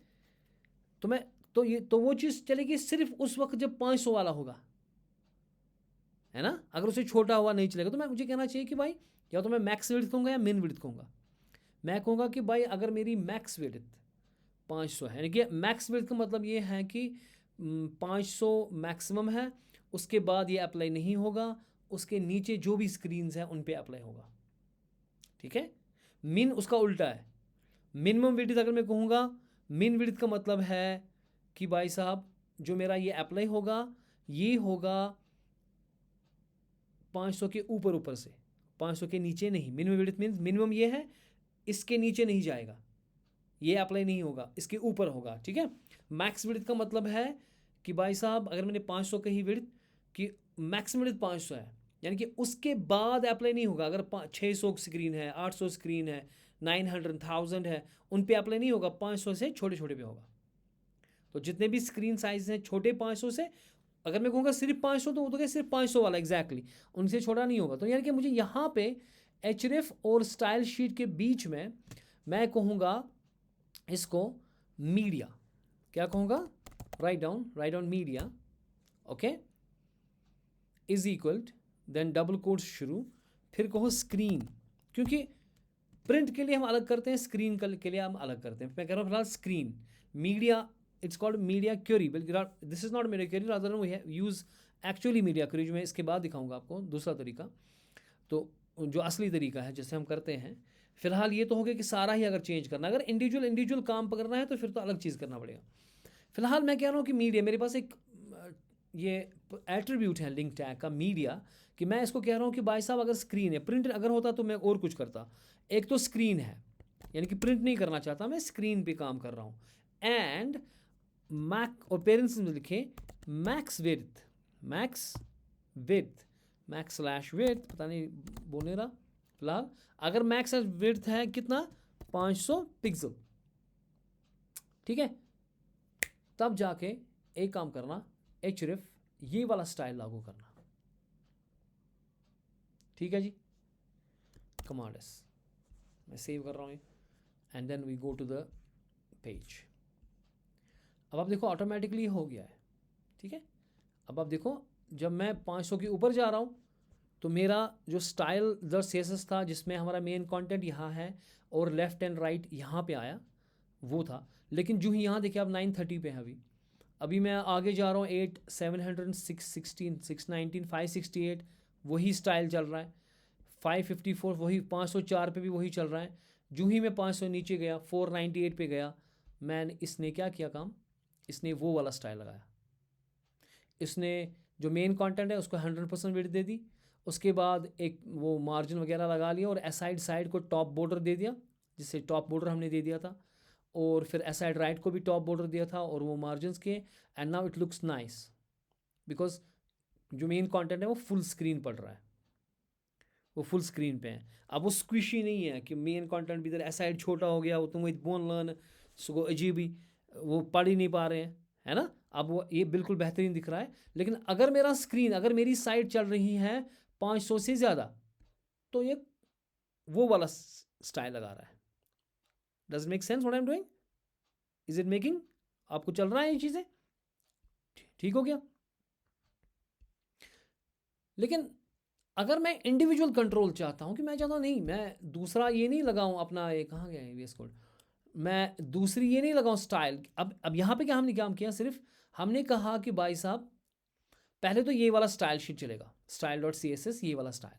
तो मैं तो वो चीज़ चलेगी सिर्फ उस वक्त जब 500 वाला होगा, है ना। अगर उससे छोटा हुआ नहीं चलेगा, तो मुझे कहना चाहिए कि भाई या तो मैं मैक्स विड्थ कहूँगा या मिन विड्थ कहूँगा। मैं कहूँगा कि भाई अगर मेरी मैक्स विड्थ 500 है, यानी कि मैक्स विड्थ का मतलब ये है कि 500 मैक्सिमम है, उसके बाद ये अप्लाई नहीं होगा, उसके नीचे जो भी स्क्रीन्स हैं उन पे अप्लाई होगा, ठीक है। मिन उसका उल्टा है, मिनिमम विड्थ अगर मैं कहूँगा, मिन विड्थ का मतलब है कि भाई साहब जो मेरा ये अप्लाई होगा ये होगा 500 के ऊपर से, 500 के नीचे नहीं। मिनिमम विड्थ मीन्स मिनिमम ये है, इसके नीचे नहीं जाएगा, ये अप्लाई नहीं होगा, इसके ऊपर होगा, ठीक है। मैक्स विड्थ का मतलब है कि भाई साहब अगर मैंने 500 कही विड्थ कि मैक्स विड्थ 500 है, यानी कि उसके बाद अप्लाई नहीं होगा। अगर 600 स्क्रीन है, 800 स्क्रीन है, 900 1000 है, उन पे अप्लाई नहीं होगा, 500 से छोटे छोटे पे होगा। तो जितने भी स्क्रीन साइज हैं छोटे 500 से, अगर मैं कहूँगा सिर्फ 500 तो वो तो क्या सिर्फ 500 वाला एग्जैक्टली, उनसे छोटा नहीं होगा। तो यानी कि मुझे यहाँ पे href और स्टाइल शीट के बीच में मैं कहूँगा इसको मीडिया, क्या कहूँगा, write down media, okay. Is equal then double quotes शुरू, फिर कहो स्क्रीन, क्योंकि प्रिंट के लिए हम अलग करते हैं, स्क्रीन के लिए हम अलग करते हैं। मैं कह रहा हूँ फिलहाल screen media, it's called media query, this is not media query, rather we use actually media query, जो मैं इसके बाद दिखाऊंगा आपको दूसरा तरीका, तो जो असली तरीका है जिससे हम करते हैं। फिलहाल ये तो हो गया कि सारा ही अगर चेंज करना, अगर इंडिविजुअल काम पकड़ना है तो फिर तो अलग चीज़ करना पड़ेगा। फिलहाल मैं कह रहा हूँ कि मीडिया, मेरे पास एक ये एट्रीब्यूट है लिंक टैग का मीडिया, कि मैं इसको कह रहा हूँ कि भाई साहब अगर स्क्रीन है, प्रिंट अगर होता तो मैं और कुछ करता। एक तो स्क्रीन है, यानी कि प्रिंट नहीं करना चाहता, मैं स्क्रीन पे काम कर रहा हूँ। एंड मैक, और पेरेंट्स में लिखे max width, max width, max slash width, पता नहीं बोलने रहा। फिलहाल अगर मैक्स विड्थ है कितना, 500 पिक्सल, ठीक है, तब जाके एक काम करना, एचरिफ ये वाला स्टाइल लागू करना, ठीक है जी। कमांड एस, मैं सेव कर रहा हूँ, and then we go to the page. अब आप देखो ऑटोमेटिकली हो गया है, ठीक है। अब आप देखो जब मैं 500 के ऊपर जा रहा हूँ तो मेरा जो स्टाइल द सेसेस था, जिसमें हमारा मेन कंटेंट यहाँ है और लेफ्ट एंड राइट यहाँ पे आया, वो था। लेकिन जो ही यहाँ देखिए आप 930 पे है अभी मैं आगे जा रहा हूँ 8 700 616 619 568, वही स्टाइल चल रहा है। 554 वही, 504 पे भी वही चल रहा है। जो ही मैं 500 नीचे गया 498 पे गया, मैंने इसने क्या किया काम, इसने वो वाला स्टाइल लगाया। इसने जो मेन कंटेंट है उसको 100% विड्थ दे दी, उसके बाद एक वो मार्जिन वगैरह लगा लिया, और एसाइड साइड को टॉप बॉर्डर दे दिया, जिससे टॉप बॉर्डर हमने दे दिया था, और फिर एसाइड राइट को भी टॉप बॉर्डर दिया था और वो मार्जिन के। And now it looks nice, because जो मेन कंटेंट है वो फुल स्क्रीन पड़ रहा है, वो फुल स्क्रीन पे है। अब वो स्क्विशी नहीं है कि मेन कंटेंट भी इधर एसाइड छोटा हो गया, वो तुम बोन लर्न सो अजीब ही, वो पढ़ ही नहीं पा रहे हैं, है ना। अब वो ये बिल्कुल बेहतरीन दिख रहा है। लेकिन अगर मेरा स्क्रीन, अगर मेरी साइड चल रही है 500 से ज़्यादा, तो ये वो वाला स्टाइल लगा रहा है। Does make sense what I am doing, is it making, आपको चल रहा है ये चीज़ें, ठीक हो गया। लेकिन अगर मैं इंडिविजुअल कंट्रोल चाहता हूँ, कि मैं चाहता हूँ नहीं, मैं दूसरा ये नहीं लगाऊँ अपना, ये कहाँ गया है वीएस कोड, मैं दूसरी ये नहीं लगाऊँ स्टाइल। अब यहाँ पे क्या हमने काम किया, सिर्फ हमने कहा कि भाई साहब पहले तो ये वाला स्टाइल शीट चलेगा, style dot C S S, ये वाला स्टाइल।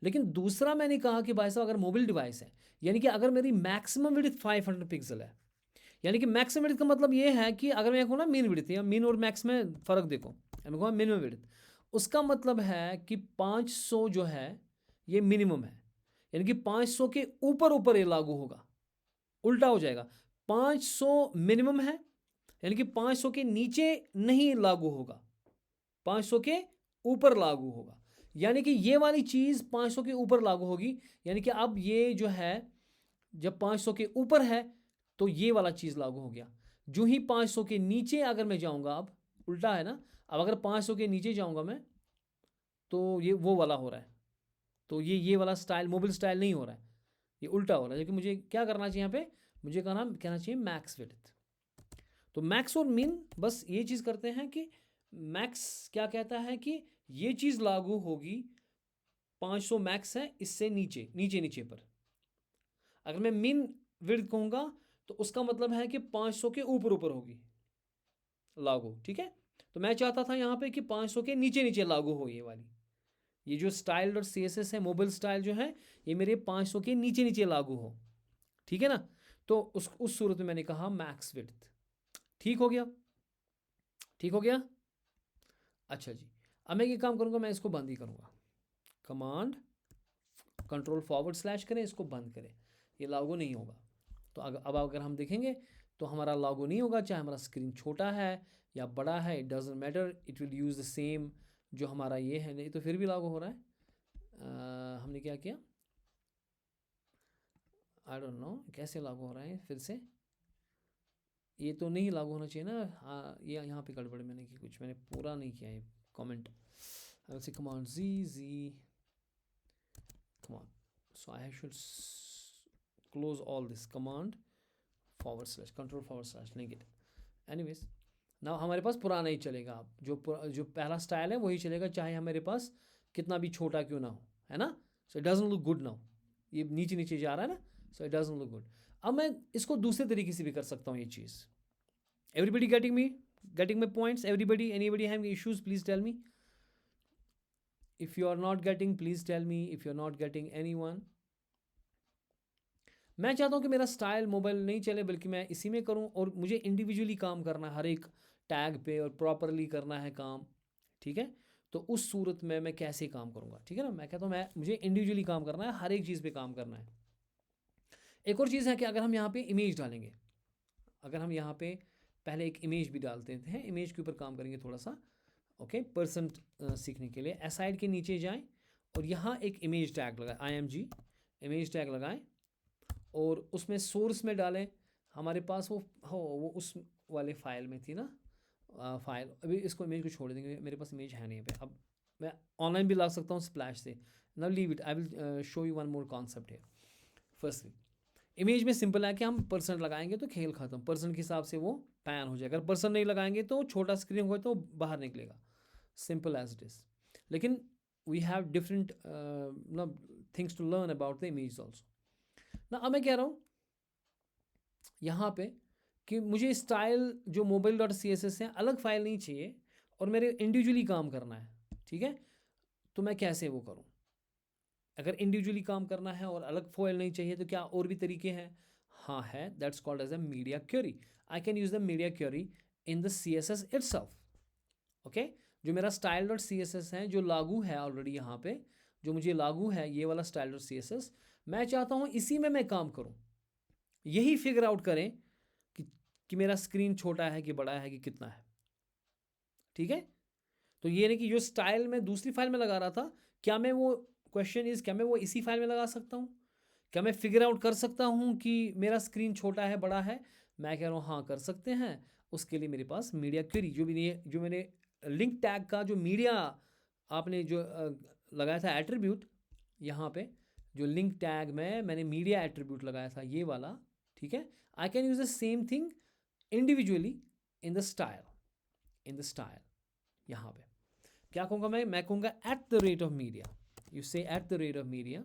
लेकिन दूसरा मैंने कहा कि भाई साहब अगर मोबाइल डिवाइस है, यानी कि अगर मेरी मैक्सिमम विड्थ 500 पिक्सल है, यानी कि मैक्सिमम विड्थ का मतलब ये है कि अगर मैं कहूँ ना मीन विड्थ, या मीन और मैक्स में फ़र्क देखो, मैं कहूँ मिनिमम विड्थ, उसका मतलब है कि 500 जो है ये मिनिमम है, यानी कि 500 के ऊपर ऊपर ये लागू होगा, उल्टा हो जाएगा। 500 मिनिमम है, यानी कि 500 के नीचे नहीं लागू होगा, 500 के ऊपर लागू होगा, यानी कि ये वाली चीज़ 500 के ऊपर लागू होगी। यानी कि अब ये जो है जब 500 के ऊपर है तो ये वाला चीज़ लागू हो गया। जो ही 500 के नीचे अगर मैं जाऊंगा, अब उल्टा है ना, अब अगर 500 के नीचे जाऊंगा मैं, तो ये वो वाला हो रहा है, तो ये वाला स्टाइल मोबाइल स्टाइल नहीं हो रहा है, ये उल्टा हो रहा है। लेकिन मुझे क्या करना चाहिए यहाँ पे, मुझे कहना चाहिए मैक्स विड्थ। तो मैक्स और मिन बस ये चीज़ करते हैं कि मैक्स क्या कहता है कि ये चीज़ लागू होगी 500 मैक्स है, इससे नीचे नीचे नीचे पर। अगर मैं मिन विड्थ कहूँगा तो उसका मतलब है कि 500 के ऊपर ऊपर होगी लागू, ठीक है। तो मैं चाहता था यहाँ पे कि 500 के नीचे नीचे लागू हो ये वाली, ये जो स्टाइल और सी एस एस है मोबाइल स्टाइल जो है, ये मेरे 500 के नीचे नीचे लागू हो, ठीक है ना। तो उस सूरत में मैंने कहा मैक्स विड्थ, ठीक हो गया, ठीक हो गया। अच्छा जी, अब मैं ये काम करूँगा, मैं इसको बंद ही करूँगा, कमांड कंट्रोल फॉरवर्ड स्लैश करें, इसको बंद करें, ये लागू नहीं होगा। तो अब अगर हम देखेंगे तो हमारा लागू नहीं होगा, चाहे हमारा स्क्रीन छोटा है या बड़ा है, it doesn't matter, it will use the same जो हमारा ये है। नहीं तो फिर भी लागू हो रहा है। हमने क्या किया, आई डोंट नो कैसे लागू हो रहा है फिर से, ये तो नहीं लागू होना चाहिए ना। हाँ, ये यहाँ पे गड़बड़ मैंने की, कुछ मैंने पूरा नहीं किया है comment. I will say command G command, so I should close all this, command forward slash control forward slash negative, anyways ना हमारे पास पुराना ही चलेगा, आप जो पहला स्टाइल है वही चलेगा, चाहे हमारे पास कितना भी छोटा क्यों ना हो, है ना। So it doesn't look good now, ये नीचे नीचे जा रहा है ना, so it doesn't look good. अब मैं इसको दूसरे तरीके से भी कर सकता हूँ ये चीज़। Everybody getting my points? Anybody having issues, please tell me. If you are not getting, please tell me if you are not getting anyone. मैं चाहता हूँ कि मेरा स्टाइल मोबाइल नहीं चले, बल्कि मैं इसी में करूँ, और मुझे इंडिविजुअली काम करना है हर एक टैग पे, और प्रॉपरली करना है काम, ठीक है। तो उस सूरत में मैं कैसे काम करूँगा, ठीक है ना। मैं कहता हूँ मुझे इंडिविजुअली काम करना है, हर एक चीज़ पे काम करना है। एक और चीज़ है कि अगर हम यहाँ पे इमेज डालेंगे, अगर हम यहाँ पे पहले एक इमेज भी डालते हैं, इमेज के ऊपर काम करेंगे थोड़ा सा, ओके। परसेंट सीखने के लिए असाइड के नीचे जाएं और यहाँ एक इमेज टैग लगाएं, IMG इमेज टैग लगाएं, और उसमें सोर्स में डालें। हमारे पास वो उस वाले फाइल में थी ना, फाइल। अभी इसको इमेज को छोड़ देंगे, मेरे पास इमेज है नहीं पे। अब मैं ऑनलाइन भी ला सकता हूँ स्प्लैश से। Now leave it, I will show you one more concept है। फर्स्टली इमेज में सिंपल है कि हम परसेंट लगाएंगे तो खेल खत्म, परसेंट के हिसाब से वो पैन हो जाएगा। अगर परसेंट नहीं लगाएंगे तो छोटा स्क्रीन होगा तो बाहर निकलेगा, सिंपल एज इट इज़। लेकिन we have different things to learn about the image also ना। अब मैं कह रहा हूँ यहाँ पे कि मुझे स्टाइल जो mobile.css है अलग फाइल नहीं चाहिए, और मेरे इंडिविजुअली काम करना है, ठीक है। तो मैं कैसे वो करूँ? अगर इंडिविजुअली काम करना है और अलग फाइल नहीं चाहिए तो क्या और भी तरीके हैं? हाँ है, that's called as a media query. I can use the media query in the CSS itself, okay. जो मेरा style.css है, जो लागू है ऑलरेडी यहाँ पे, जो मुझे लागू है ये वाला style.css, मैं चाहता हूँ इसी में मैं काम करूँ। यही फिगर आउट करें कि मेरा स्क्रीन छोटा है कि बड़ा है कि कितना है, ठीक है। तो ये नहीं कि जो स्टाइल मैं दूसरी फाइल में लगा रहा था, क्या मैं वो क्वेश्चन इज क्या मैं वो इसी फाइल में लगा सकता हूँ? क्या मैं फिगर आउट कर सकता हूँ कि मेरा स्क्रीन छोटा है बड़ा है? मैं कह रहा हूँ हाँ कर सकते हैं। उसके लिए मेरे पास मीडिया क्वेरी, जो मैंने लिंक टैग का जो मीडिया आपने जो लगाया था एट्रीब्यूट, यहाँ पे जो लिंक टैग में मैंने मीडिया एट्रीब्यूट लगाया था ये वाला, ठीक है। I can use the same thing individually in the style यहाँ पे क्या कहूँगा मैं कहूँगा at the rate of media. You say at the rate of media,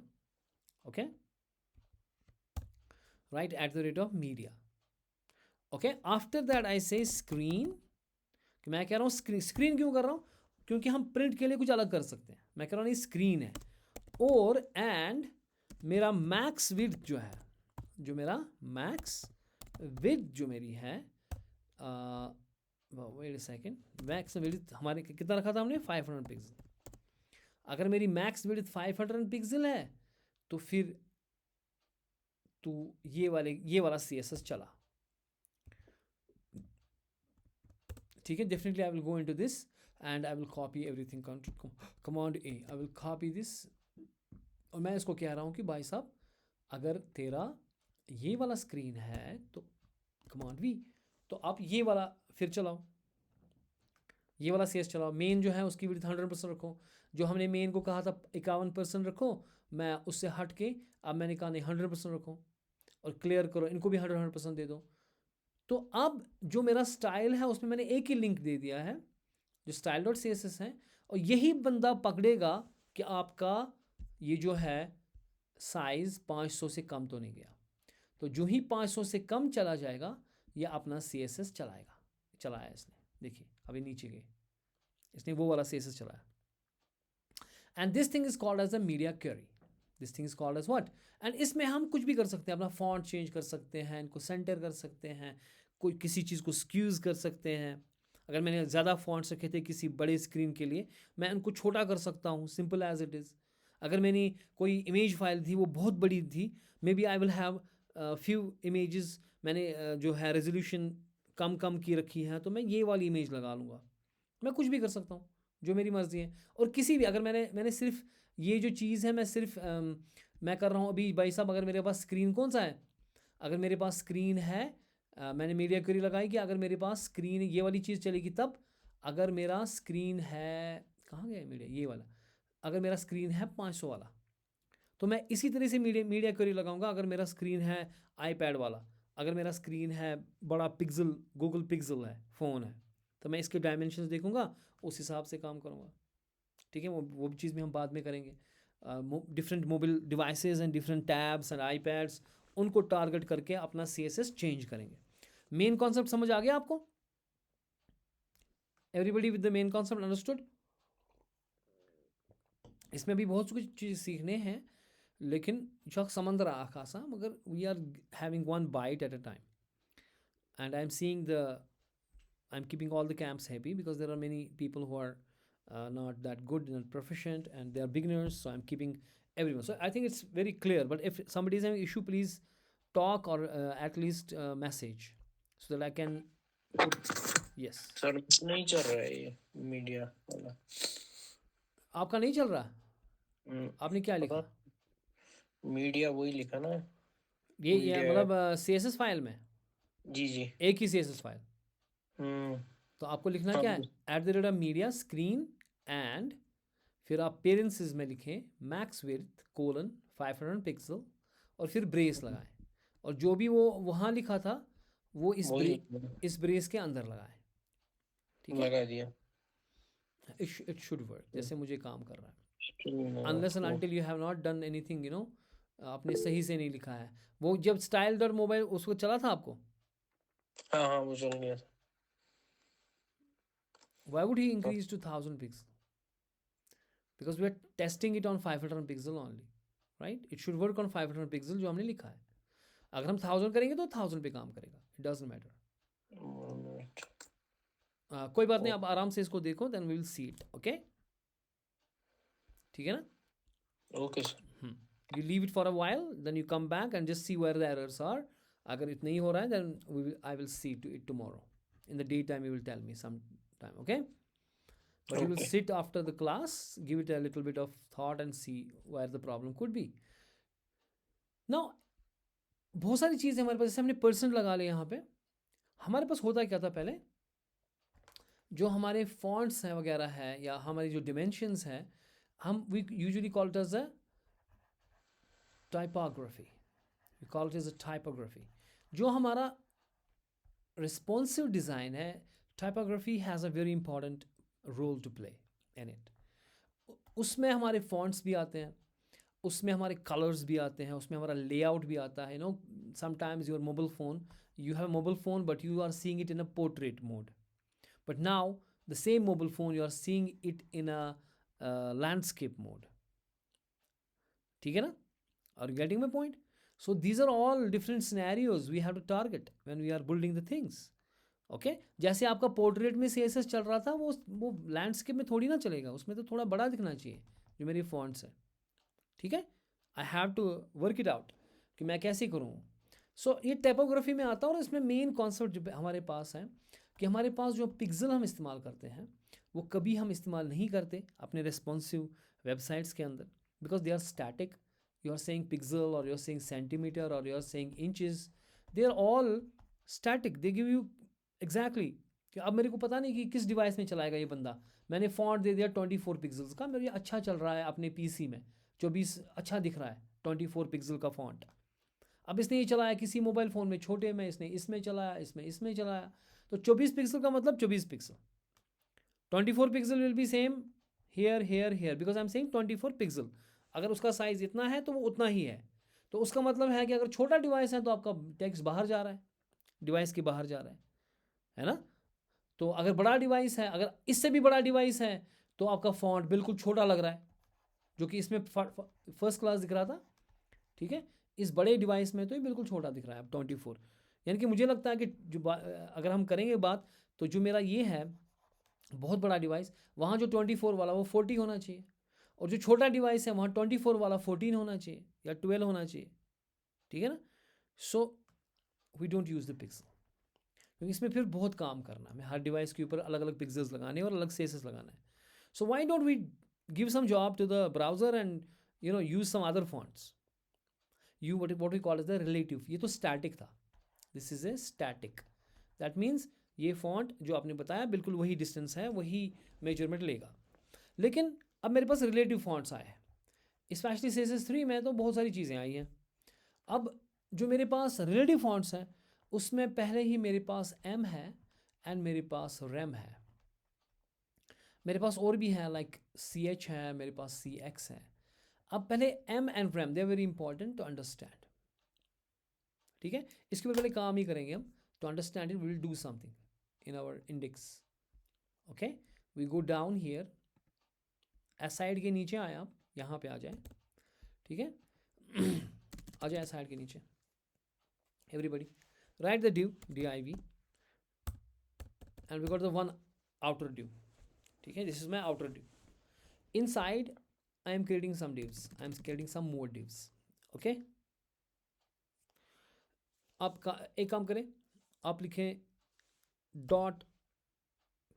okay, right, at the rate of media, okay. After that I say screen, कि मैं कह रहा हूँ स्क्रीन क्यों कर रहा हूँ? क्योंकि हम प्रिंट के लिए कुछ अलग कर सकते हैं। मैं कह रहा हूँ नहीं स्क्रीन है, और एंड मेरा मैक्स विड्थ जो है, जो मेरा मैक्स विड्थ जो मेरी है, wait a second, max width हमारे कितना रखा था हमने? 500 पिक्सल। अगर मेरी मैक्स विड्थ 500 पिक्सल है तो फिर तो ये वाला CSS चला, ठीक है। Definitely I will go into this and I will copy everything, command A, I will copy this. और मैं इसको कह रहा हूँ कि भाई साहब अगर तेरा ये वाला स्क्रीन है तो कमांड V, तो आप ये वाला फिर चलाओ, ये वाला CS चलाओ। मेन जो है उसकी विड्थ 100% रखो। जो हमने मेन को कहा था 51% रखो, मैं उससे हट के अब मैंने कहा नहीं 100% रखो, और क्लियर करो, इनको भी 100% दे दो। तो अब जो मेरा स्टाइल है उसमें मैंने एक ही लिंक दे दिया है जो style.css है, और यही बंदा पकड़ेगा कि आपका ये जो है साइज़ 500 से कम तो नहीं गया। तो जो ही 500 से कम चला जाएगा ये अपना CSS चलाया इसने, देखिए अभी नीचे गए, इसने वो वाला CSS चलाया। And this thing is called as a media query, this thing is called as what. And इसमें हम कुछ भी कर सकते हैं, अपना फॉन्ट चेंज कर सकते हैं, इनको सेंटर कर सकते हैं, कोई किसी चीज़ को स्क्यूज़ कर सकते हैं। अगर मैंने ज़्यादा फॉन्ट्स रखे थे किसी बड़े स्क्रीन के लिए, मैं उनको छोटा कर सकता हूँ, सिंपल एज इट इज़। अगर मैंने कोई इमेज फाइल थी वो बहुत बड़ी थी, may be I will have few images, मैंने जो है रेजोल्यूशन कम की रखी है, तो मैं ये वाली इमेज लगा लूँगा। मैं कुछ भी कर सकता हूँ, जो मेरी मर्ज़ी है। और किसी भी अगर मैंने सिर्फ ये जो चीज़ है, मैं सिर्फ मैं कर रहा हूँ अभी भाई साहब, अगर मेरे पास स्क्रीन कौन सा है, अगर मेरे पास स्क्रीन है, मैंने मीडिया क्वेरी लगाई कि अगर मेरे पास स्क्रीन ये वाली चीज़ चलेगी तब। अगर मेरा स्क्रीन है, कहाँ गया मीडिया, ये वाला, अगर मेरा स्क्रीन है 500 वाला, तो मैं इसी तरह से मीडिया क्वेरी लगाऊंगा। अगर मेरा स्क्रीन है iPad वाला, अगर मेरा स्क्रीन है बड़ा पिक्सल, गूगल पिक्सल है फ़ोन है, तो मैं इसके डायमेंशंस देखूंगा, उस हिसाब से काम करूंगा। ठीक है, वो चीज़ भी हम बाद में करेंगे। Different mobile devices and different tabs and iPads, उनको टारगेट करके अपना CSS चेंज करेंगे। मेन कॉन्सेप्ट समझ आ गया आपको? Everybody with the main concept understood? इसमें भी बहुत कुछ चीज़ सीखने हैं, लेकिन शौक समंदर आ खासा, मगर we are having one bite at a time, and I am seeing the I'm keeping all the camps happy because there are many people who are not that good and proficient and they are beginners. So I'm keeping everyone. So I think it's very clear. But if somebody is having issue, please talk or at least message so that I can put. Yes. Sir नहीं चल रहा है ये media वाला। आपका नहीं चल रहा? आपने क्या लिखा? मीडिया वही लिखा ना, ये Media. मतलब CSS फाइल में जी जी। एक ही CSS फाइल। तो आपको लिखना क्या है? @media screen and फिर आप पेरेंट्स में लिखें मैक्स विड्थ कोलन 500 पिक्सल और फिर ब्रेस लगाएं, और जो भी वो वहाँ लिखा था वो इस ब्रेस के अंदर लगाएं। ठीक है, लगा दिया। इट शुड वर्क जैसे मुझे काम कर रहा है। Unless and until you have not done anything, you know, आपने सही से नहीं लिखा है। वो जब स्टाइल डॉट मोबाइल उसको चला था आपको? हाँ हाँ वो चल गया था। Why would he increase to 1000 pixel? Because we are testing it on 500 pixel only, right? It should work on 500 pixel जो हमने लिखा है। अगर हम 1000 करेंगे तो 1000 पे काम करेगा, it doesn't matter. कोई बात नहीं, आप आराम से इसको देखो, then we will see it, okay? ठीक है ना? Okay sir. You leave it for a while, then you come back and just see where the errors are. अगर इतना ही हो रहा है, then I will see to it tomorrow. In the daytime, you will tell me some time, okay? But you will sit after the class, give it a little bit of thought and see where the problem could be. Now, बहुत सारी चीज़ें हमारे पास, जैसे हमने % लगा लिया यहाँ पे। हमारे पास होता क्या था पहले, जो हमारे फॉन्ट्स हैं वगैरह है या हमारी जो डिमेंशंस हैं, हम we usually call it as a typography, we call it as a typography. जो हमारा रिस्पॉन्सिव डिज़ाइन है, typography has a very important role to play in it. उसमें हमारे फॉन्ट्स भी आते हैं, उसमें हमारे कलर्स भी आते हैं, उसमें हमारा लेआउट भी आता है। You know, sometimes your mobile phone, you have a mobile phone but you are seeing it in a portrait mode, but now the same mobile phone you are seeing it in a landscape mode. ठीक है ना? Are you getting my point? So these are all different scenarios we have to target when we are building the things. Okay? जैसे आपका portrait में CSS चल रहा था, वो लैंडस्केप में थोड़ी ना चलेगा, उसमें तो थोड़ा बड़ा दिखना चाहिए जो मेरी फॉन्ट्स है। ठीक है, I have to work it out कि मैं कैसे करूँ। सो ये टाइपोग्राफी में आता है, और इसमें मेन कॉन्सेप्ट जो हमारे पास है कि हमारे पास जो पिक्सल हम इस्तेमाल करते हैं वो कभी हम इस्तेमाल नहीं करते अपने रिस्पॉन्सिव वेबसाइट्स के अंदर, because they are static. You are saying pixel और यू आर सेइंग सेंटीमीटर और you are saying inches, they are all static, they give you exactly कि अब मेरे को पता नहीं कि किस डिवाइस में चलाएगा ये बंदा। मैंने फॉन्ट दे दिया 24 पिक्सल्स का, मेरे अच्छा चल रहा है अपने PC में, 24 अच्छा दिख रहा है 24 पिक्सल का फॉन्ट। अब इसने ये चलाया किसी मोबाइल फ़ोन में छोटे में, इसने इसमें चलाया, इसमें चलाया, तो 24 पिक्सल का मतलब 24 pixel. 24 pixel will be same here here here, because I am saying 24 pixel. अगर उसका साइज़ इतना है तो वो उतना ही है, तो उसका मतलब है कि अगर छोटा डिवाइस है तो आपका टेक्स्ट बाहर जा रहा है, डिवाइस के बाहर जा रहा है ना? तो अगर बड़ा डिवाइस है, अगर इससे भी बड़ा डिवाइस है तो आपका फॉन्ट बिल्कुल छोटा लग रहा है, जो कि इसमें फर्स्ट क्लास दिख रहा था। ठीक है, इस बड़े डिवाइस में तो ये बिल्कुल छोटा दिख रहा है अब 24। यानी कि मुझे लगता है कि जो अगर हम करेंगे बात, तो जो मेरा ये है बहुत बड़ा डिवाइस, वहाँ जो 24 वाला वो 40 होना चाहिए, और जो छोटा डिवाइस है वहाँ 24 वाला 14 होना चाहिए या 12 होना चाहिए। ठीक है ना? So we don't use the pixel, क्योंकि इसमें फिर बहुत काम करना है, हमें हर डिवाइस के ऊपर अलग अलग पिक्सल्स लगाने और अलग CSS लगाना है। So why don't we give some job to the browser and you know use some other fonts. You what we call as the relative, ये तो स्टैटिक था, this is a static, that means ये font जो आपने बताया बिल्कुल वही distance है, वही मेजरमेंट लेगा। लेकिन अब मेरे पास रिलेटिव फॉन्ट्स आए हैं, स्पेशली CSS3 में तो बहुत सारी चीज़ें आई हैं। अब जो मेरे पास रिलेटिव फॉन्ट्स हैं उसमें पहले ही मेरे पास M है, एंड मेरे पास रैम है, मेरे पास और भी है लाइक CH है, मेरे पास CX है. अब पहले M and rem they are very important to understand. ठीक है, इसके ऊपर पहले काम ही करेंगे हम. To understand it we will do something in our index. Okay, we go down here, side के नीचे आए आप, यहाँ पे आ जाए. ठीक है, आ जाए साइड के नीचे. Everybody right the div div and we got the one outer div. ठीक है, this is my outer div. Inside I am creating some divs, I am creating some more divs. Okay, आप एक काम करें, आप लिखें डॉट.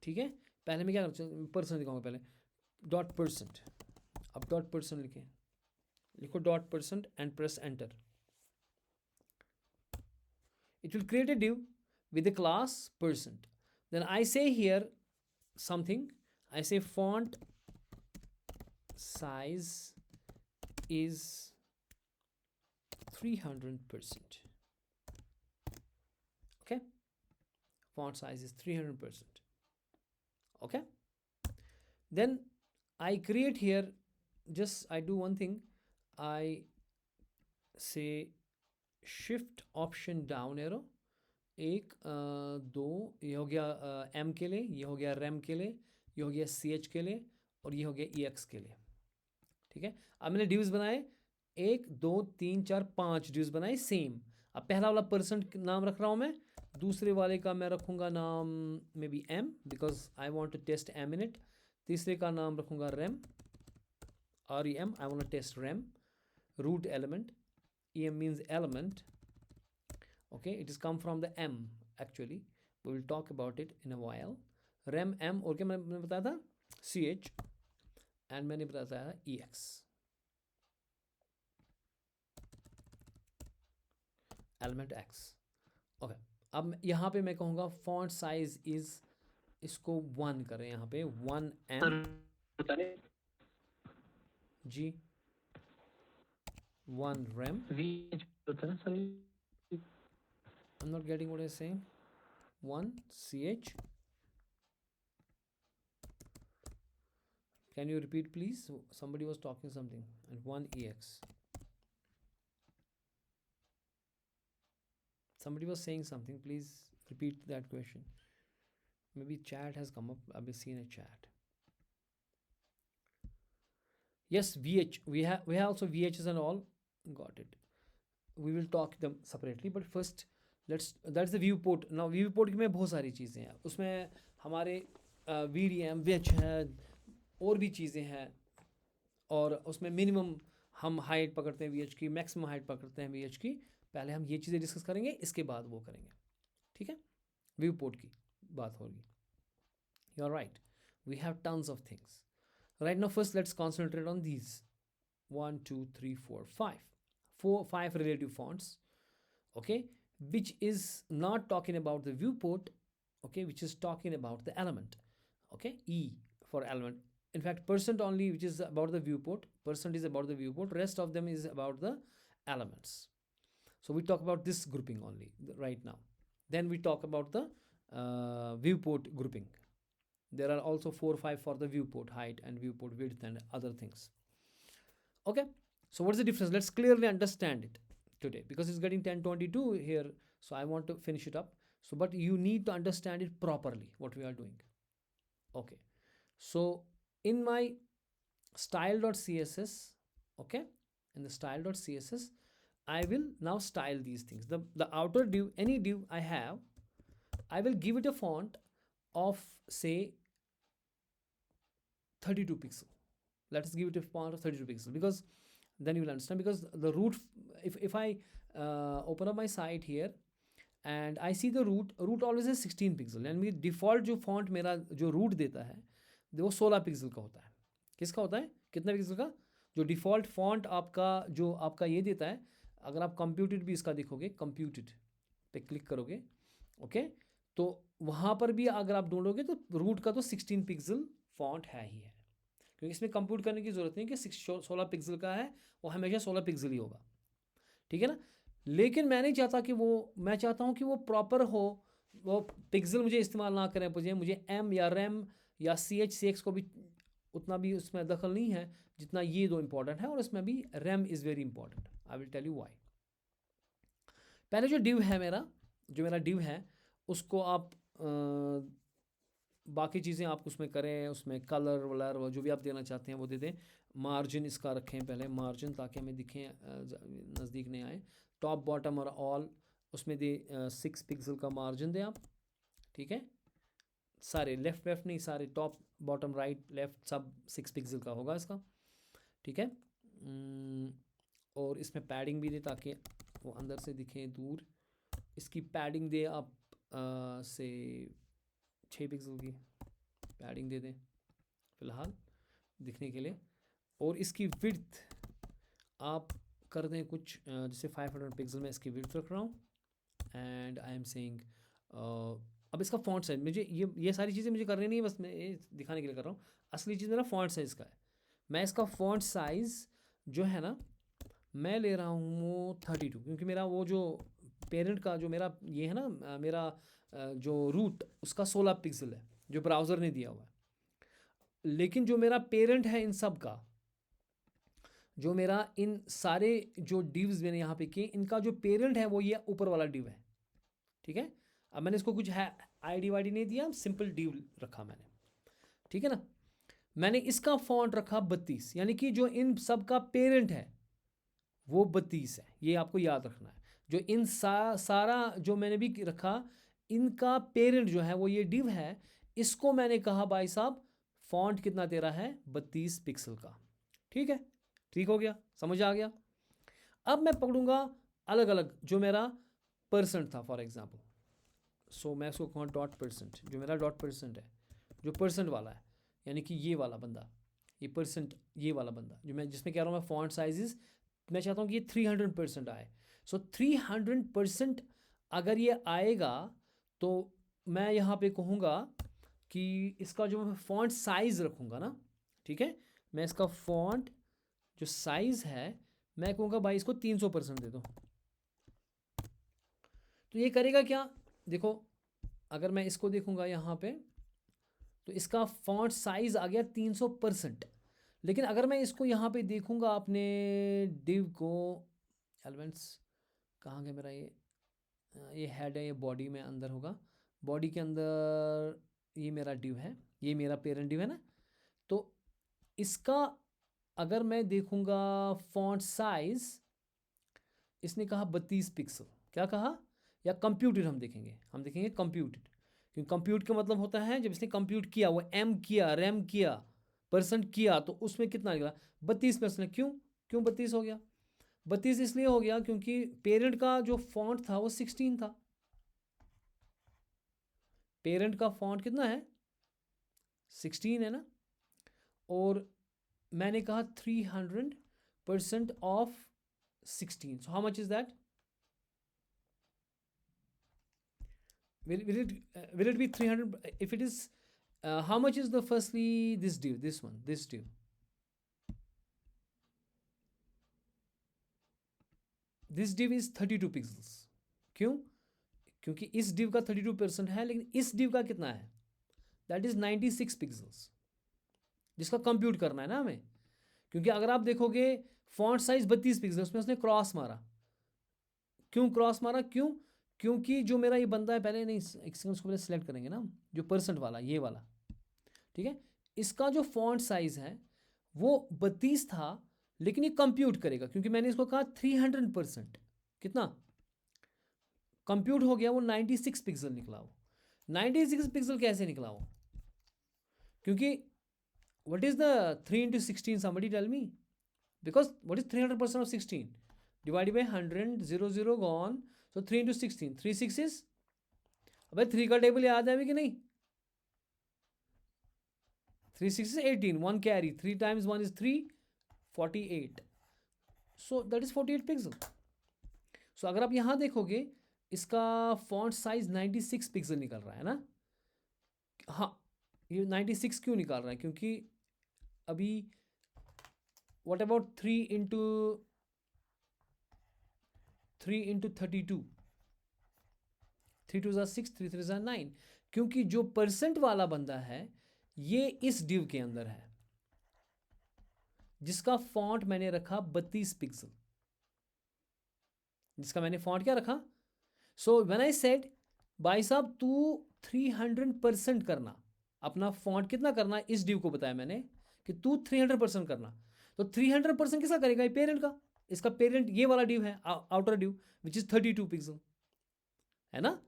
ठीक है, पहले मैं क्या पर्सन दिखाऊंगा, पहले डॉट परसेंट. अब डॉट परसेंट लिखें, लिखो dot percent and press enter. It will create a div with the class percent. Then I say here something, I say font size is 300%. Okay, font size is 300%. Okay, then I create here, just I do one thing, I say shift option down arrow, 1 2, ये हो गया M के लिए, ये हो गया RAM के लिए, ये हो गया CH के लिए, और ये हो गया EX के लिए. ठीक है, अब मैंने ड्यूज बनाए 1 2 3 4 5 ड्यूज बनाए सेम. अब पहला वाला परसेंट नाम रख रहा हूँ मैं, दूसरे वाले का मैं रखूँगा नाम may be M because I want to test M in it. तीसरे का नाम रखूँगा rem, REM, I want to test rem. Root element, EM means element. Okay, it is come from the M actually. We will talk about it in a while. rem M, और क्या मैंने बताया था, CH, and मैंने बताया था EX. element X. Okay, अब यहाँ पे मैं कहूँगा font size is, इसको 1 करें, यहाँ पे 1M. Ji 1 rem. I'm not getting what I'm saying. 1 CH. Can you repeat please? Somebody was talking something. And 1 EX. Somebody was saying something. Please repeat that question. Maybe chat has come up. I've seen a chat. Yes, VH. We have also VHs and all. Got it. We will talk them separately, but first that's the viewport. Now viewport में बहुत सारी चीज़ें हैं, उसमें हमारे VDM VH है, और भी चीज़ें हैं, और उसमें मिनिमम हम हाइट पकड़ते हैं VH की, मैक्सिमम हाइट पकड़ते हैं VH की. पहले हम ये चीज़ें डिस्कस करेंगे, इसके बाद वो करेंगे. ठीक है, viewport की बात होगी. You are right. We have tons of things. Right now, first let's concentrate on these 1 2 3 4 5 relative fonts. Okay, which is not talking about the viewport. Okay, which is talking about the element. Okay, E for element. In fact, percent only, which is about the viewport. Percent is about the viewport. Rest of them is about the elements. So we talk about this grouping only right now. Then we talk about the viewport grouping. There are also 4 5 for the viewport height and viewport width and other things. Okay, so what's the difference? Let's clearly understand it today, because it's getting 10:22 here, so I want to finish it up. So but you need to understand it properly what we are doing. Okay, so in my style.css, okay, in the style.css I will now style these things. The outer div, any div I have, I will give it a font of say 32 pixel. Let us give it a font of 32 pixel, because then you will understand. Because the root, if I open up my site here and I see the root always is 16 pixel, and मेरी default जो font मेरा जो root देता है वो 16 pixel का होता है. किसका होता है, कितना पिक्सल का? जो डिफ़ॉल्ट फॉन्ट आपका जो आपका ये देता है, अगर आप कंप्यूटेड भी इसका देखोगे, कंप्यूटेड पे क्लिक करोगे, ओके, तो वहाँ पर भी अगर आप ढूंढोगे तो रूट का तो 16 पिक्सल फॉन्ट है ही है, क्योंकि इसमें कंप्यूट करने की ज़रूरत नहीं कि 16 पिक्सल का है, वो हमेशा 16 पिक्सल ही होगा, ठीक है ना. लेकिन मैं नहीं चाहता कि वो, मैं चाहता हूँ कि वो प्रॉपर हो, वो पिक्सल मुझे इस्तेमाल ना करें मुझे एम या रैम या सी एक्स को भी उतना भी उसमें दखल नहीं है जितना ये दो इंपॉर्टेंट है, और इसमें भी rem is very important. I will tell you why. पहले जो डिव है मेरा डिव है उसको आप बाकी चीज़ें आप उसमें करें, उसमें कलर वलर जो भी आप देना चाहते हैं वो दे दें। मार्जिन इसका रखें पहले, मार्जिन, ताकि हमें दिखें, नज़दीक नहीं आए। टॉप बॉटम और ऑल उसमें दे 6 पिक्सल का मार्जिन दें आप, ठीक है। सारे लेफ़्ट लेफ़्ट नहीं, सारे टॉप बॉटम राइट लेफ़्ट सब 6 पिक्सल का होगा इसका, ठीक है। और इसमें पैडिंग भी दे ताकि वो अंदर से दिखे दूर। इसकी पैडिंग दे आप से 6 पिक्सल की पैडिंग दे दें फ़िलहाल दिखने के लिए। और इसकी विड्थ आप कर दें कुछ जैसे 500 पिक्सल में इसकी विड्थ रख रहा हूँ। एंड आई एम सेइंग अब इसका फ़ॉन्ट साइज, मुझे ये सारी चीज़ें मुझे करनी नहीं है, बस मैं ये दिखाने के लिए कर रहा हूँ। असली चीज़ मेरा फ़ॉन्ट साइज़ का है। मैं इसका फ़ॉन्ट साइज़ जो है ना, मैं ले रहा हूँ 32, क्योंकि मेरा वो जो पेरेंट का जो मेरा ये है ना, मेरा जो रूट उसका 16 पिक्सल है जो ब्राउज़र ने दिया हुआ है। लेकिन जो मेरा पेरेंट है इन सब का, जो मेरा इन सारे जो डिव्स मैंने यहाँ पे किए, इनका जो पेरेंट है वो ये ऊपर वाला डिव है, ठीक है। अब मैंने इसको कुछ है आई वाई डी नहीं दिया, सिंपल डिव रखा मैंने, ठीक है ना। मैंने इसका फॉन्ट रखा 32, यानी कि जो इन सब का पेरेंट है वो 32 है, ये आपको याद रखना है। जो इन सारा जो मैंने भी रखा, इनका पेरेंट जो है वो ये डिव है। इसको मैंने कहा भाई साहब फॉन्ट कितना तेरा है, 32 पिक्सल का, ठीक है। ठीक हो गया, समझ आ गया। अब मैं पकड़ूंगा अलग अलग जो मेरा परसेंट था, फॉर एग्जांपल। सो मैं इसको कहूँ डॉट परसेंट, जो मेरा डॉट परसेंट है, जो परसेंट वाला है, यानी कि ये वाला बंदा, ये परसेंट, ये वाला बंदा जो मैं जिसमें कह रहा हूँ मैं फॉन्ट साइजेस, मैं चाहता हूँ कि ये 300% आए। सो 300% अगर ये आएगा तो मैं यहाँ पे कहूँगा कि इसका जो मैं फॉन्ट साइज़ रखूँगा ना, ठीक है, मैं इसका फॉन्ट जो साइज़ है मैं कहूँगा भाई इसको 300% दे दो। तो ये करेगा क्या, देखो अगर मैं इसको देखूँगा यहाँ पे तो इसका फॉन्ट साइज़ आ गया 300%। लेकिन अगर मैं इसको यहाँ पे देखूँगा अपने डिव को, एलिमेंट्स कहाँ गया मेरा, ये हेड है, ये बॉडी में अंदर होगा, बॉडी के अंदर ये मेरा डिव है, ये मेरा पेरेंट डिव है ना। तो इसका अगर मैं देखूँगा फॉन्ट साइज़, इसने कहा 32 पिक्सल, क्या कहा, या कंप्यूटेड हम देखेंगे कंप्यूटेड, क्योंकि कंप्यूट का मतलब होता है जब इसने कंप्यूट किया, वो एम किया, रैम किया, परसेंट किया, तो उसमें कितना निकला 32%। क्यों क्यों 32 हो गया, 32 इसलिए हो गया क्योंकि पेरेंट का जो फॉन्ट था वो 16 था। पेरेंट का फॉन्ट कितना है, 16 है ना। और मैंने कहा 300% of 16, so how much is that, will it be 300 if it is how much is the firstly this div, this div, this div is 32 pixels। क्यों, क्योंकि इस div का 32% है, लेकिन इस div का कितना है, that is 96 pixels, जिसका कंप्यूट करना है ना हमें। क्योंकि अगर आप देखोगे फॉन्ट साइज 32 पिक्सल, उसमें उसने क्रॉस मारा। क्यों क्रॉस मारा, क्योंकि जो मेरा ये बंदा है, पहले नहीं एक सेकंड उसको पहले सेलेक्ट करेंगे ना, जो परसेंट वाला ये वाला, ठीक है। इसका जो फॉन्ट साइज है वो 32 था, लेकिन ये कंप्यूट करेगा क्योंकि मैंने इसको कहा 300%, कितना कंप्यूट हो गया, वो 96 पिक्सल निकला। वो 96 पिक्सल कैसे निकला वो, क्योंकि what is the 3 into 16, somebody tell me, because what is 300% of 16 divided by 100, 0 gone, so 3 into 16, 3 6s, अबे 3 का टेबल याद है अभी कि नहीं, 3 6 is 18, 1 carry, 3 times 1 is 3, 48, so that is 48 pixel। so अगर आप यहाँ देखोगे इसका फॉन्ट साइज 96 पिक्सल निकल रहा है ना। हाँ, ये 96 क्यों निकाल रहा है, क्योंकि अभी what about 3 into 32, 3 2 6, 3 3 9, क्योंकि जो परसेंट वाला बंदा है ये इस डिव के अंदर है जिसका फॉन्ट मैंने रखा 32 पिक्सल, जिसका मैंने फॉन्ट क्या रखा। सो व्हेन आई सेड भाई साहब तू 300% करना, अपना फॉन्ट कितना करना, इस डिव को बताया मैंने कि तू 300% करना। तो 300% किसका करेगा, ये पेरेंट का, इसका पेरेंट ये वाला डिव है, outer div which is 32 pixel, है ना।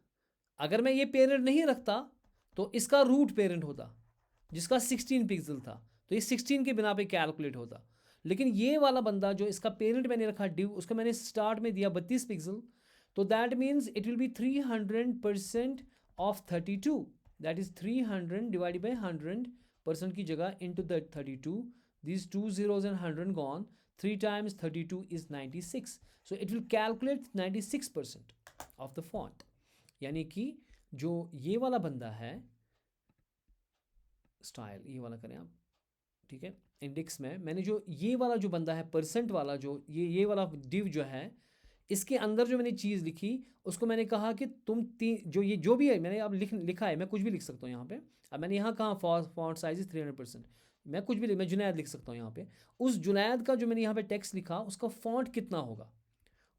अगर मैं ये पेरेंट नहीं रखता तो इसका रूट पेरेंट होता जिसका 16 पिक्सल था, तो ये 16 के बिना पे कैलकुलेट होता। लेकिन ये वाला बंदा जो इसका पेरेंट मैंने रखा डिव, उसको मैंने स्टार्ट में दिया 32 पिक्सल, तो that means it will be 300% of 32, that is 300 divided by 100% की जगह into the 32, these 2 zeros and 100 gone, 3 times 32 is 96, so it will calculate 96% of the font। यानी कि जो ये वाला बंदा है, स्टाइल ये वाला करें आप, ठीक है, इंडेक्स में मैंने जो ये वाला जो बंदा है परसेंट वाला, जो ये वाला डिव जो है, इसके अंदर जो मैंने चीज़ लिखी उसको मैंने कहा कि तुम जो ये जो भी है मैंने अब लिखा है, मैं कुछ भी लिख सकता हूँ यहाँ पे। अब मैंने यहाँ कहा फॉन्ट साइज इज 300%, मैं कुछ भी मैं जुनैद लिख सकता हूँ यहाँ पे। उस जुनैद का जो मैंने यहाँ पे टेक्स्ट लिखा उसका फॉन्ट कितना होगा,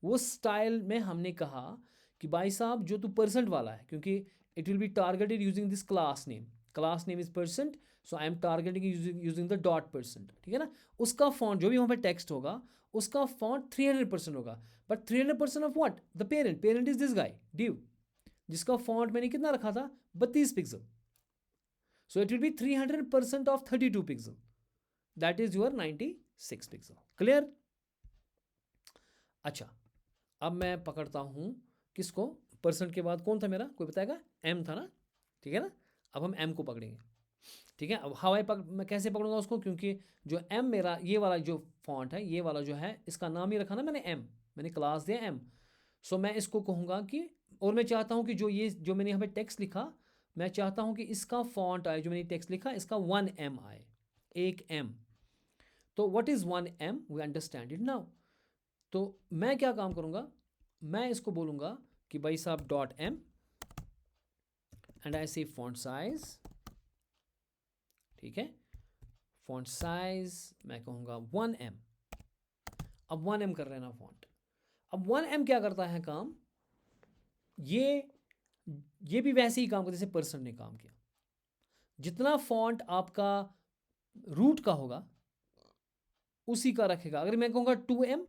वो स्टाइल में हमने कहा कि भाई साहब जो तू परसेंट वाला है, क्योंकि it will be targeted using this class name is percent, so I am targeting using the dot percent, ठीक है ना। उसका फॉन्ट जो भी वहाँ पे टेक्स्ट होगा उसका फॉन्ट 300% होगा, but 300% of what, the parent is this guy div, जिसका फॉन्ट मैंने कितना रखा था 32 pixel, so it will be 300% of 32 pixel, that is your 96 pixel. Clear. अच्छा अब मैं पकड़ता हूँ किसको, परसेंट के बाद कौन था मेरा, कोई बताएगा, एम था ना, ठीक है ना। अब हम एम को पकड़ेंगे, ठीक है। अब मैं कैसे पकड़ूंगा उसको, क्योंकि जो एम मेरा ये वाला जो फॉन्ट है, ये वाला जो है, इसका नाम ही रखा ना मैंने एम, मैंने क्लास दिया एम। सो मैं इसको कहूँगा कि, और मैं चाहता हूँ कि जो मैंने यहाँ पे टेक्स्ट लिखा, मैं चाहता हूँ कि इसका फॉन्ट आए, जो मैंने टेक्स्ट लिखा इसका 1M आए, 1M। तो what is 1M, we understand it now. तो मैं क्या काम करूँगा, मैं इसको बोलूँगा कि भाई साहब डॉट एम एंड आई से फॉन्ट साइज, ठीक है, फॉन्ट साइज मैं कहूँगा 1M। अब 1M कर रहे हैं ना फॉन्ट। अब 1M क्या करता है काम, ये भी वैसे ही काम करता है जैसे परसेंट ने काम किया। जितना फॉन्ट आपका रूट का होगा उसी का रखेगा। अगर मैं कहूँगा 2M,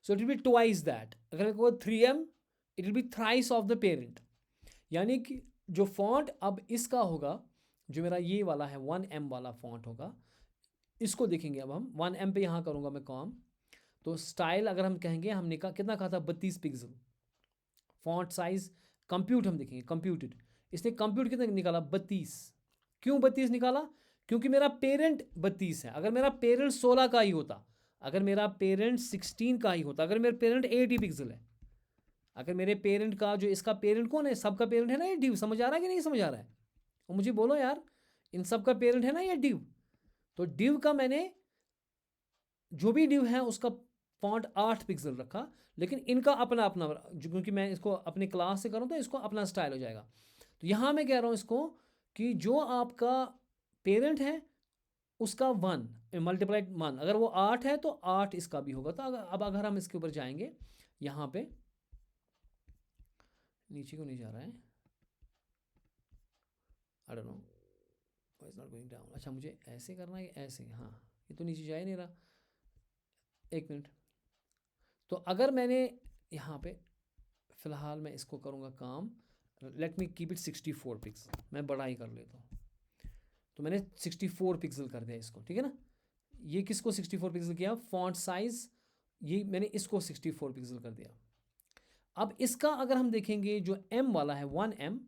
so it will be twice that. अगर मैं कहूँगा 3M, it will be thrice of the parent. यानी कि जो फॉन्ट अब इसका होगा, जो मेरा ये वाला है 1M वाला फॉन्ट होगा, इसको देखेंगे। अब हम 1M पे यहाँ करूँगा मैं काम, तो स्टाइल अगर हम कहेंगे, हमने कहा कितना कहा था 32 पिक्सल। फॉन्ट साइज कंप्यूट हम देखेंगे, कंप्यूटेड, इसने कंप्यूट कितना निकाला 32। क्यों 32 निकाला, क्योंकि मेरा पेरेंट 32 है। अगर मेरा पेरेंट 16 का ही होता, अगर मेरा पेरेंट 16 का ही होता, अगर मेरा पेरेंट 80 पिक्सल है, अगर मेरे पेरेंट का जो इसका पेरेंट कौन है, सबका पेरेंट है ना ये डिव, समझ आ रहा है कि नहीं समझ आ रहा है, और मुझे बोलो यार, इन सब का पेरेंट है ना ये डिव। तो डिव का मैंने जो भी डिव है उसका फॉन्ट 8 पिक्सल रखा, लेकिन इनका अपना अपना, क्योंकि मैं इसको अपने क्लास से करूँ तो इसको अपना स्टाइल हो जाएगा। तो यहाँ मैं कह रहा हूँ इसको कि जो आपका पेरेंट है उसका 1 मल्टीप्लाइड 1, अगर वो 8 है तो 8 इसका भी होगा। तो अब अगर हम इसके ऊपर जाएंगे, यहाँ पे नीचे क्यों नहीं जा रहा है, I don't know why is not going down. अच्छा मुझे ऐसे करना है, ऐसे, हाँ ये तो नीचे जा ही नहीं रहा, एक मिनट। तो अगर मैंने यहाँ पे फ़िलहाल मैं इसको करूँगा काम, let me keep it 64 pixel, मैं बड़ा ही कर लेता हूँ। तो मैंने 64 पिक्सल कर दिया इसको, ठीक है ना। ये किसको 64 पिक्सल किया, फॉन्ट साइज, ये मैंने इसको 64 पिक्सल कर दिया। अब इसका अगर हम देखेंगे जो M वाला है 1M,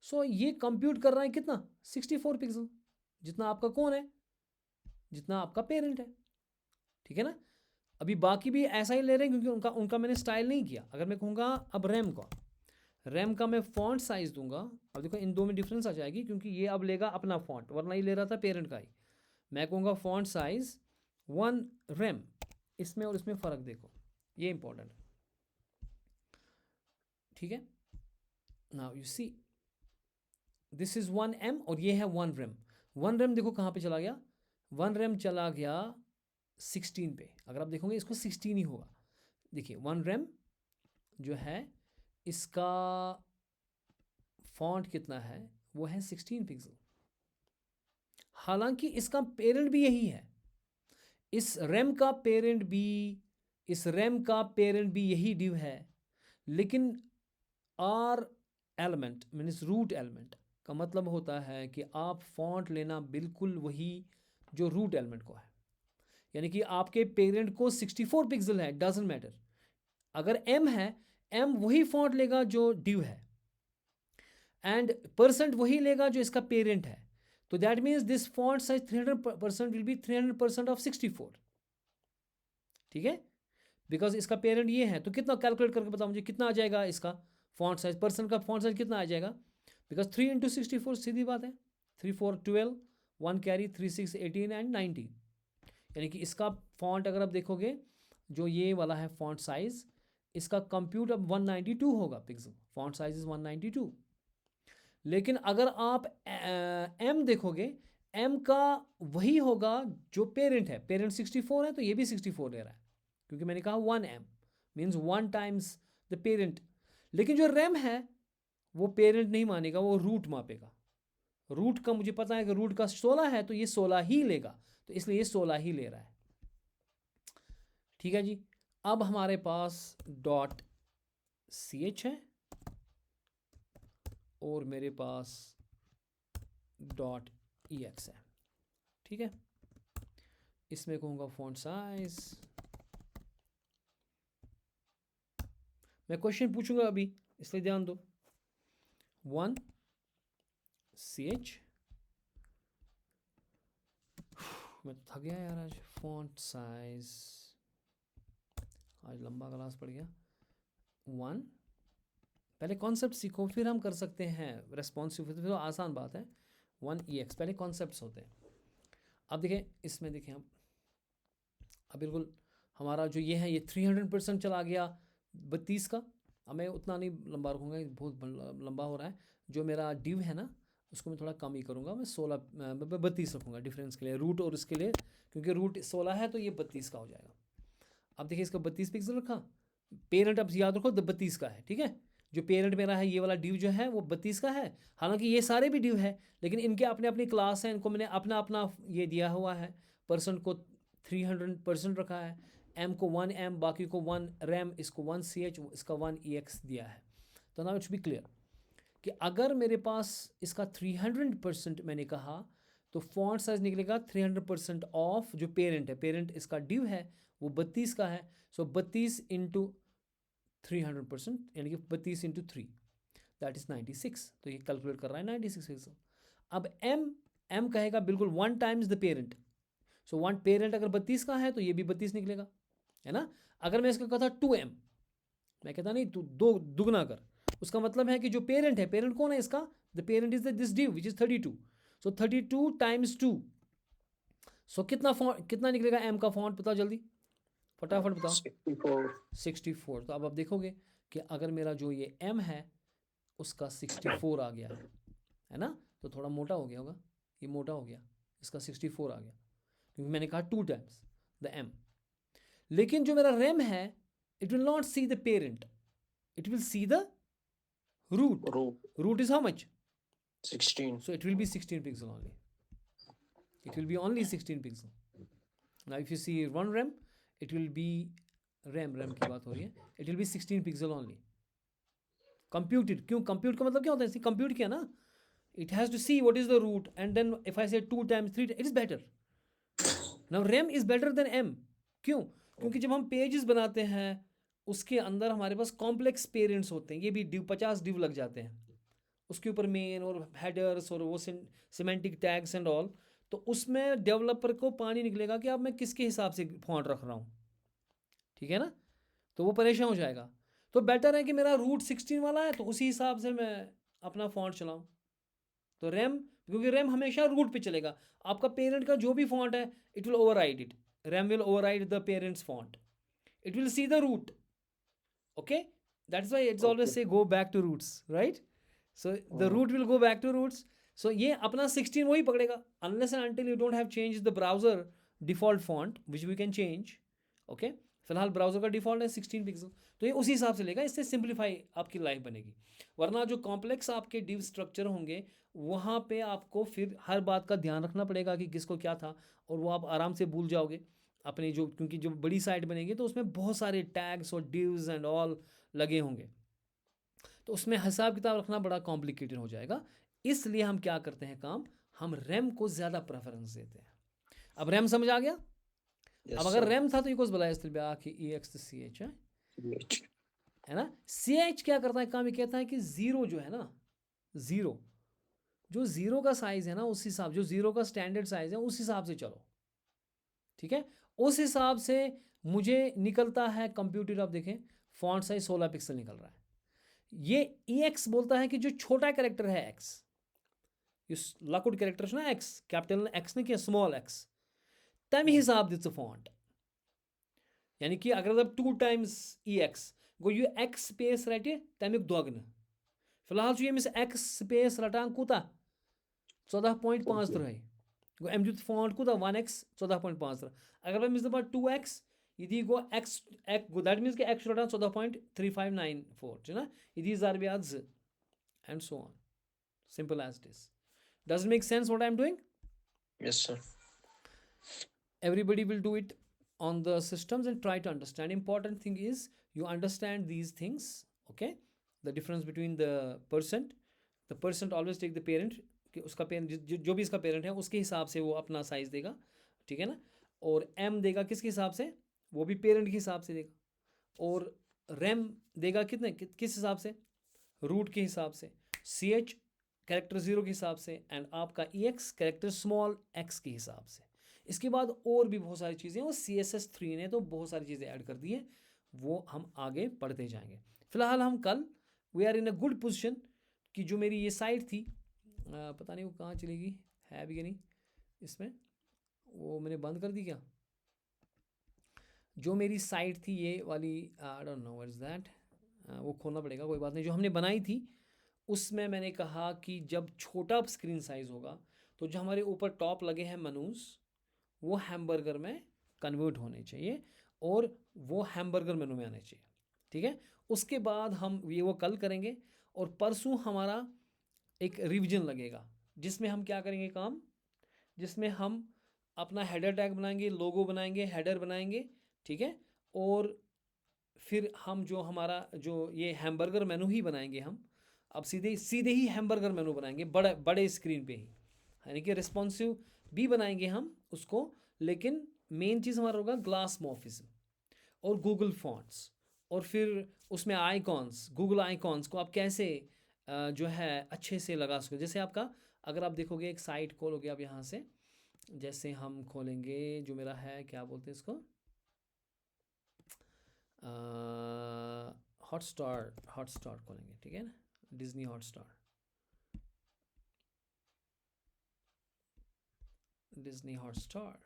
सो ये कंप्यूट कर रहा है कितना 64 पिक्सल, जितना आपका कौन है, जितना आपका पेरेंट है, ठीक है ना। अभी बाकी भी ऐसा ही ले रहे हैं क्योंकि उनका मैंने स्टाइल नहीं किया। अगर मैं कहूँगा अब रैम का मैं फॉन्ट साइज दूंगा, अब देखो इन दो में डिफरेंस आ जाएगी, क्योंकि ये अब लेगा अपना फॉन्ट, वरना ये ले रहा था पेरेंट का ही। मैं कहूँगा फॉन्ट साइज 1 रैम, इसमें और इसमें फ़र्क देखो, ये इंपॉर्टेंट है, ठीक है। Now you see this is 1M और ये है 1 rem. 1 rem देखो कहाँ पे चला गया, 1 rem चला गया 16 पे। अगर आप देखोगे इसको 16 ही होगा। देखिए 1 rem जो है इसका फॉन्ट कितना है, वो है 16 पिक्सल। हालांकि इसका पेरेंट भी यही है, इस रैम का पेरेंट भी यही div है, लेकिन R element means root element का मतलब होता है कि आप फॉन्ट लेना बिल्कुल वही जो रूट एलिमेंट को है। यानी कि आपके पेरेंट को 64 पिक्सल है, डजंट मैटर। अगर M है, M वही फॉन्ट लेगा जो div है, एंड परसेंट वही लेगा जो इसका पेरेंट है। तो that means this font size 300% will be 300% of 64। ठीक है, बिकॉज इसका पेरेंट ये है। तो कितना कैलकुलेट करके बताओ मुझे कितना आ जाएगा इसका फॉन्ट साइज, परसेंट का फॉन्ट साइज कितना आ जाएगा, बिकॉज 3 इंटू 64 सीधी बात है, 3 4 12, 1 कैरी, 3 6 18 एंड 19। यानी कि इसका फॉन्ट अगर आप देखोगे जो ये वाला है फॉन्ट साइज, इसका कंप्यूट अब 192 होगा पिक्सल, फॉन्ट साइज इज 192। लेकिन अगर आप M देखोगे, M का वही होगा जो पेरेंट है, पेरेंट 64 है तो ये भी 64 ले रहा है, क्योंकि मैंने कहा 1M means 1 times the parent. लेकिन जो रैम है वो पेरेंट नहीं मानेगा, वो रूट मापेगा। रूट का मुझे पता है कि रूट का 16 है तो ये 16 ही लेगा, तो इसलिए ये 16 ही ले रहा है। ठीक है जी, अब हमारे पास .ch है और मेरे पास .ex है। ठीक है, इसमें कहूँगा फॉन्ट साइज, मैं क्वेश्चन पूछूंगा अभी इसलिए ध्यान दो। 1ch, मैं तो थक गया यार आज, फॉन्ट साइज आज लंबा क्लास पड़ गया। 1, पहले कॉन्सेप्ट सीखो फिर हम कर सकते हैं रेस्पॉन्सिव, फिर तो आसान बात है। 1ex पहले कॉन्सेप्ट्स होते हैं। अब देखें इसमें, देखें अब बिल्कुल हमारा जो ये है ये 300% चला गया 32 का। अब मैं उतना नहीं लंबा रखूँगा, बहुत लंबा हो रहा है। जो मेरा div है ना उसको मैं थोड़ा कम ही करूँगा, मैं 32 रखूँगा डिफरेंस के लिए, रूट और उसके लिए, क्योंकि रूट 16 है तो ये 32 का हो जाएगा। अब देखिए इसका 32 पिक्सल रखा, पेरेंट अब याद रखो 32 का है। ठीक है, जो पेरेंट मेरा है ये वाला div जो है वो 32 का है। हालांकि ये सारे भी div है, लेकिन इनके अपने अपनी क्लास हैं, इनको मैंने अपना अपना ये दिया हुआ है। परसेंट को 300% रखा है, M को 1M, बाकी को 1 rem, इसको 1ch, इसका 1ex दिया है। तो नाउ इट्स बी क्लियर कि अगर मेरे पास इसका 300% मैंने कहा तो फॉन्ट साइज निकलेगा 300% ऑफ जो पेरेंट है, पेरेंट इसका div है वो 32 का है। सो 32 इंटू 300% यानी कि 32 इंटू 3 दैट इज 96। तो ये कैलकुलेट कर रहा है 96 पिक्सल। अब M कहेगा बिल्कुल 1 times the parent. So 1 parent अगर 32 का है तो ये भी 32 निकलेगा, है ना। अगर मैं इसका कहता 2M, मैं कहता नहीं तू दुगना कर, उसका मतलब है कि जो पेरेंट है, पेरेंट कौन है इसका, the parent is this div which is 32। So 32 times 2, सो कितना निकलेगा M का फॉन्ट, बताओ जल्दी फटाफट बताओ। 64। तो अब आप देखोगे कि अगर मेरा जो ये M है उसका 64 आ गया है ना, तो थोड़ा मोटा हो गया होगा, ये मोटा हो गया, इसका 64 आ गया, क्योंकि मैंने कहा 2 टाइम्स द M। लेकिन जो मेरा रैम है it will not see the parent, it will see the root. Root is how much? 16. So it will be 16 pixel only. It will be only 16 pixel. Now if you see 1 rem, it will be rem की बात हो रही है, it will be 16 pixel only. Computed, क्यों compute का मतलब क्या होता है, compute किया ना, it has to see what is the root, and then if I say 2 times 3 it is better. Now rem is better than M. क्यों? क्योंकि जब हम पेजेस बनाते हैं उसके अंदर हमारे पास कॉम्प्लेक्स पेरेंट्स होते हैं, ये भी div 50 div लग जाते हैं उसके ऊपर, मेन और हेडर्स और वो सिमेंटिक टैग्स एंड ऑल। तो उसमें डेवलपर को पानी निकलेगा कि अब मैं किसके हिसाब से फॉन्ट रख रहा हूँ, ठीक है ना, तो वो परेशान हो जाएगा। तो बेटर है कि मेरा रूट 16 वाला है तो उसी हिसाब से मैं अपना फॉन्ट चलाऊँ। तो रैम, क्योंकि रैम हमेशा रूट पे चलेगा, आपका पेरेंट का जो भी फॉन्ट है it will override it, rem will override the parents font, it will see the root. Okay, that's why it's always say go back to roots, right? So the root will go back to roots. So ये अपना 16 वही पकड़ेगा unless and until you don't have change the browser default font which we can change. Okay, फिलहाल browser का default है 16 pixel, तो ये उसी हिसाब से लेगा. इससे सिंप्लीफाई आपकी लाइफ बनेगी. वरना जो कॉम्प्लेक्स आपके डिव स्ट्रक्चर होंगे वहाँ पे आपको फिर हर बात का ध्यान रखना पड़ेगा कि किसको क्या था, और वो आप आराम से भूल जाओगे अपने जो, क्योंकि जो बड़ी साइट बनेगी तो उसमें बहुत सारे टैग्स और डिव्स एंड ऑल लगे होंगे, तो उसमें हिसाब किताब रखना बड़ा कॉम्प्लिकेटेड हो जाएगा. इसलिए हम क्या करते हैं काम, हम रैम को ज़्यादा प्रेफरेंस देते हैं. अब रैम समझ आ गया. यस अब अगर सर. रैम था तो ये कुछ बताया इस आखिर ई एक्स सी एच CH. है ना. सी एच क्या करता है काम, ये कहता है कि ज़ीरो जो है ना, ज़ीरो जो ज़ीरो का साइज़ है ना, उस हिसाब, जो ज़ीरो का स्टैंडर्ड साइज़ है उस हिसाब से चलो. ठीक है, उस हिसाब से मुझे निकलता है कंप्यूटर. आप देखें फॉन्ट साइज 16 पिक्सल निकल रहा है. ये ई एक्स बोलता है कि जो छोटा कैरेक्टर है एक्स, इस लाकुड कैरेक्टर ना एक्स, कैपिटल एक्स ने किया स्मॉल एक्स, तम हिसाब दिस फॉन्ट. यानी कि अगर आप 2 टाइम्स ई एक्स गो यू एक्स स्पेस रटे तमिक दोगन. फिलहाल यमिस एक्स स्पेस रटान कूता 14.53 गो अम दुत फॉन्ट कूता 1x 14.53. अगर मैं दपा 2x ये दी गो x गो दैट मीन्स कि x रटान 14.3594 ना, ये दी ज़ारबियात 2 and so on. Simple as it is. Does it make sense what I'm doing? Yes sir. Everybody will do it on the systems and try to understand. Important thing is you understand these things. Okay, the difference between the percent always take the parent कि उसका parent जो भी इसका parent है उसके हिसाब से वो अपना साइज देगा. ठीक है ना. और m देगा किसके हिसाब से, वो भी पेरेंट के हिसाब से देगा. और रैम देगा कितने किस हिसाब से, रूट के हिसाब से. सी एच कैरेक्टर 0 के हिसाब से, एंड आपका ई एक्स कैरेक्टर स्मॉल x के हिसाब से. इसके बाद और भी बहुत सारी चीज़ें, और CSS3 ने तो बहुत सारी चीज़ें ऐड कर दी हैं, वो हम आगे पढ़ते जाएंगे. फिलहाल हम कल we are in a good position कि जो मेरी ये साइट थी, पता नहीं वो कहाँ चलेगी, है भी कि नहीं इसमें, वो मैंने बंद कर दी क्या. जो मेरी साइट थी ये वाली, I don't know what is that, वो खोलना पड़ेगा, कोई बात नहीं. जो हमने बनाई थी उसमें मैंने कहा कि जब छोटा स्क्रीन साइज़ होगा तो जो हमारे ऊपर टॉप लगे हैं मेनूज़ वो हैमबर्गर में कन्वर्ट होने चाहिए, और वो हैमबर्गर मेनू में आने चाहिए. ठीक है, उसके बाद हम ये वो कल करेंगे. और परसों हमारा एक रिवीजन लगेगा जिसमें हम क्या करेंगे काम, जिसमें हम अपना हेडर टैग बनाएंगे, लोगो बनाएंगे, हेडर बनाएंगे. ठीक है, और फिर हम जो हमारा जो ये हैमबर्गर मेनू ही बनाएंगे हम. अब सीधे सीधे ही हैमबर्गर मेनू बनाएंगे बड़े बड़े स्क्रीन पे ही, यानी कि रिस्पॉन्सिव भी बनाएंगे हम उसको. लेकिन मेन चीज़ हमारा होगा ग्लास मॉर्फिज्म और गूगल फॉन्ट्स, और फिर उसमें आइकॉन्स, गूगल आइकॉन्स को आप कैसे जो है अच्छे से लगा सको. जैसे आपका अगर आप देखोगे एक साइट खोलोगे आप यहाँ से, जैसे हम खोलेंगे जो मेरा है क्या बोलते हैं इसको, हॉटस्टार खोलेंगे. ठीक है ना, डिज्नी हॉटस्टार, डिज्नी हॉटस्टार.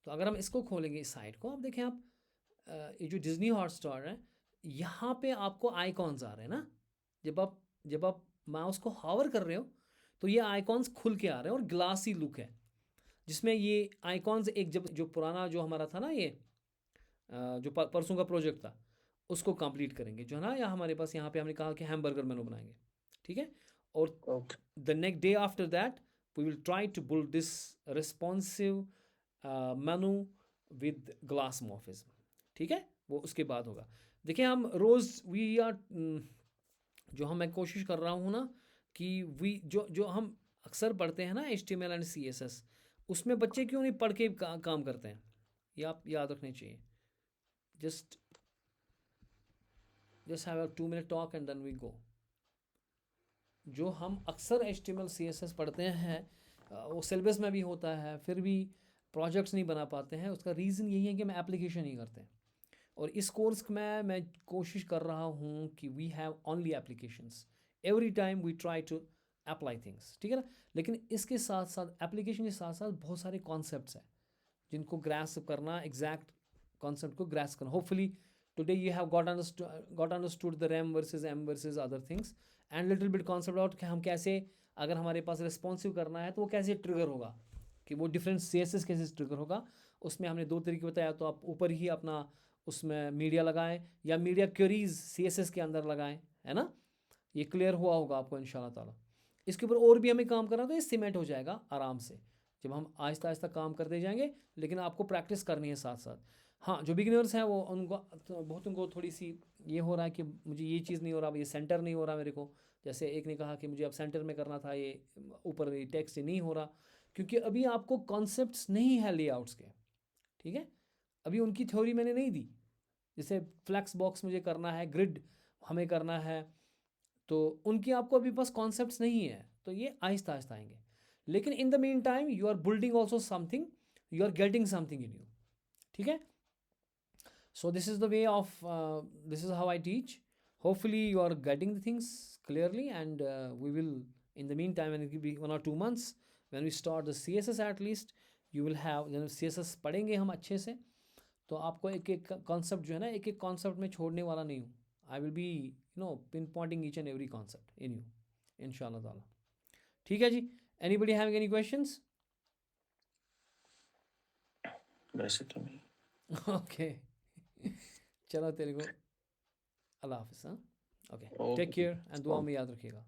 तो अगर हम इसको खोलेंगे इस साइट को, आप देखें आप ये जो डिज्नी हॉटस्टार है यहाँ पे आपको आइकॉन्स आ रहे हैं ना. जब आप माउस को हावर कर रहे हो तो ये आइकॉन्स खुल के आ रहे हैं, और ग्लासी लुक है जिसमें ये आइकॉन्स एक, जब जो पुराना जो हमारा था ना ये जो परसों का प्रोजेक्ट था उसको कंप्लीट करेंगे जो है ना. या हमारे पास यहाँ पे हमने कहा कि हैमबर्गर मेनू बनाएंगे. ठीक है, और Okay. the next day after that we will try to build this responsive menu with glass morphism. ठीक है, वो उसके बाद होगा. देखिए हम रोज़ वी आर जो हम मैं कोशिश कर रहा हूँ ना कि वी जो जो हम अक्सर पढ़ते हैं ना HTML एंड CSS, उसमें बच्चे क्यों नहीं पढ़ के काम करते हैं, ये आप याद रखने चाहिए. Just have a 2 minute talk and then we go. जो हम अक्सर HTML CSS पढ़ते हैं वो सिलेबस में भी होता है, फिर भी प्रोजेक्ट्स नहीं बना पाते हैं. उसका रीज़न यही है कि हम एप्लीकेशन नहीं करते हैं. और इस कोर्स में मैं कोशिश कर रहा हूँ कि we have only applications, every time we try to apply things. ठीक है ना, लेकिन इसके साथ साथ एप्लीकेशन के साथ साथ बहुत सारे कॉन्सेप्ट्स हैं जिनको ग्रास्प करना, एग्जैक्ट कॉन्सेप्ट को ग्रास्प करना. Hopefully today you have got understood the RAM versus M versus other things and little bit concept about कि हम कैसे, अगर हमारे पास रिस्पॉन्सिव करना है तो वो कैसे ट्रिगर होगा, कि वो डिफरेंट CSS कैसे ट्रिगर होगा। उसमें हमने 2 तरीके बताया, तो आप ऊपर ही अपना उसमें मीडिया लगाएं या मीडिया क्वेरीज CSS के अंदर लगाएं, है ना। ये क्लियर हुआ होगा आपको इंशाल्लाह ताला। इसके ऊपर और भी हमें काम करना, तो ये सीमेंट हो जाएगा आराम से जब हम आहिस्ता आहिस्ता काम करते जाएंगे, लेकिन आपको प्रैक्टिस करनी है साथ साथ। हाँ, जो बिगिनर्स हैं वो उनको तो बहुत, उनको थोड़ी सी ये हो रहा है कि मुझे ये चीज़ नहीं हो रहा, ये सेंटर नहीं हो रहा मेरे को। जैसे एक ने कहा कि मुझे अब सेंटर में करना था, ये ऊपर ये टेक्स्ट नहीं हो रहा, क्योंकि अभी आपको कॉन्सेप्ट्स नहीं है लेआउट्स के, ठीक है। अभी उनकी थ्योरी मैंने नहीं दी। जैसे फ्लैक्स बॉक्स मुझे करना है, ग्रिड हमें करना है, तो उनकी आपको अभी बस कॉन्सेप्ट्स नहीं है, तो ये आहिस्ता आहिस्ता आएंगे। लेकिन in the mean time you are building also something, you are getting something in you, ठीक है। So this is the way of this is how I teach. Hopefully you are getting the things clearly, and we will, in the meantime, when it will be 1 or 2 months when we start the CSS, at least you will have, जब CSS पढ़ेंगे हम अच्छे से, तो आपको एक एक concept जो है ना, एक एक कॉन्सेप्ट में छोड़ने वाला नहीं हूँ। I will be pinpointing each and every concept in you, इंशाल्लाह ताला। ठीक है जी। Anybody having any questions? वैसे तो नहीं। ओके चलो तेरे को अल्लाह हाफिज़। हाँ, okay, take Okay. Care and दुआ में याद रखिएगा।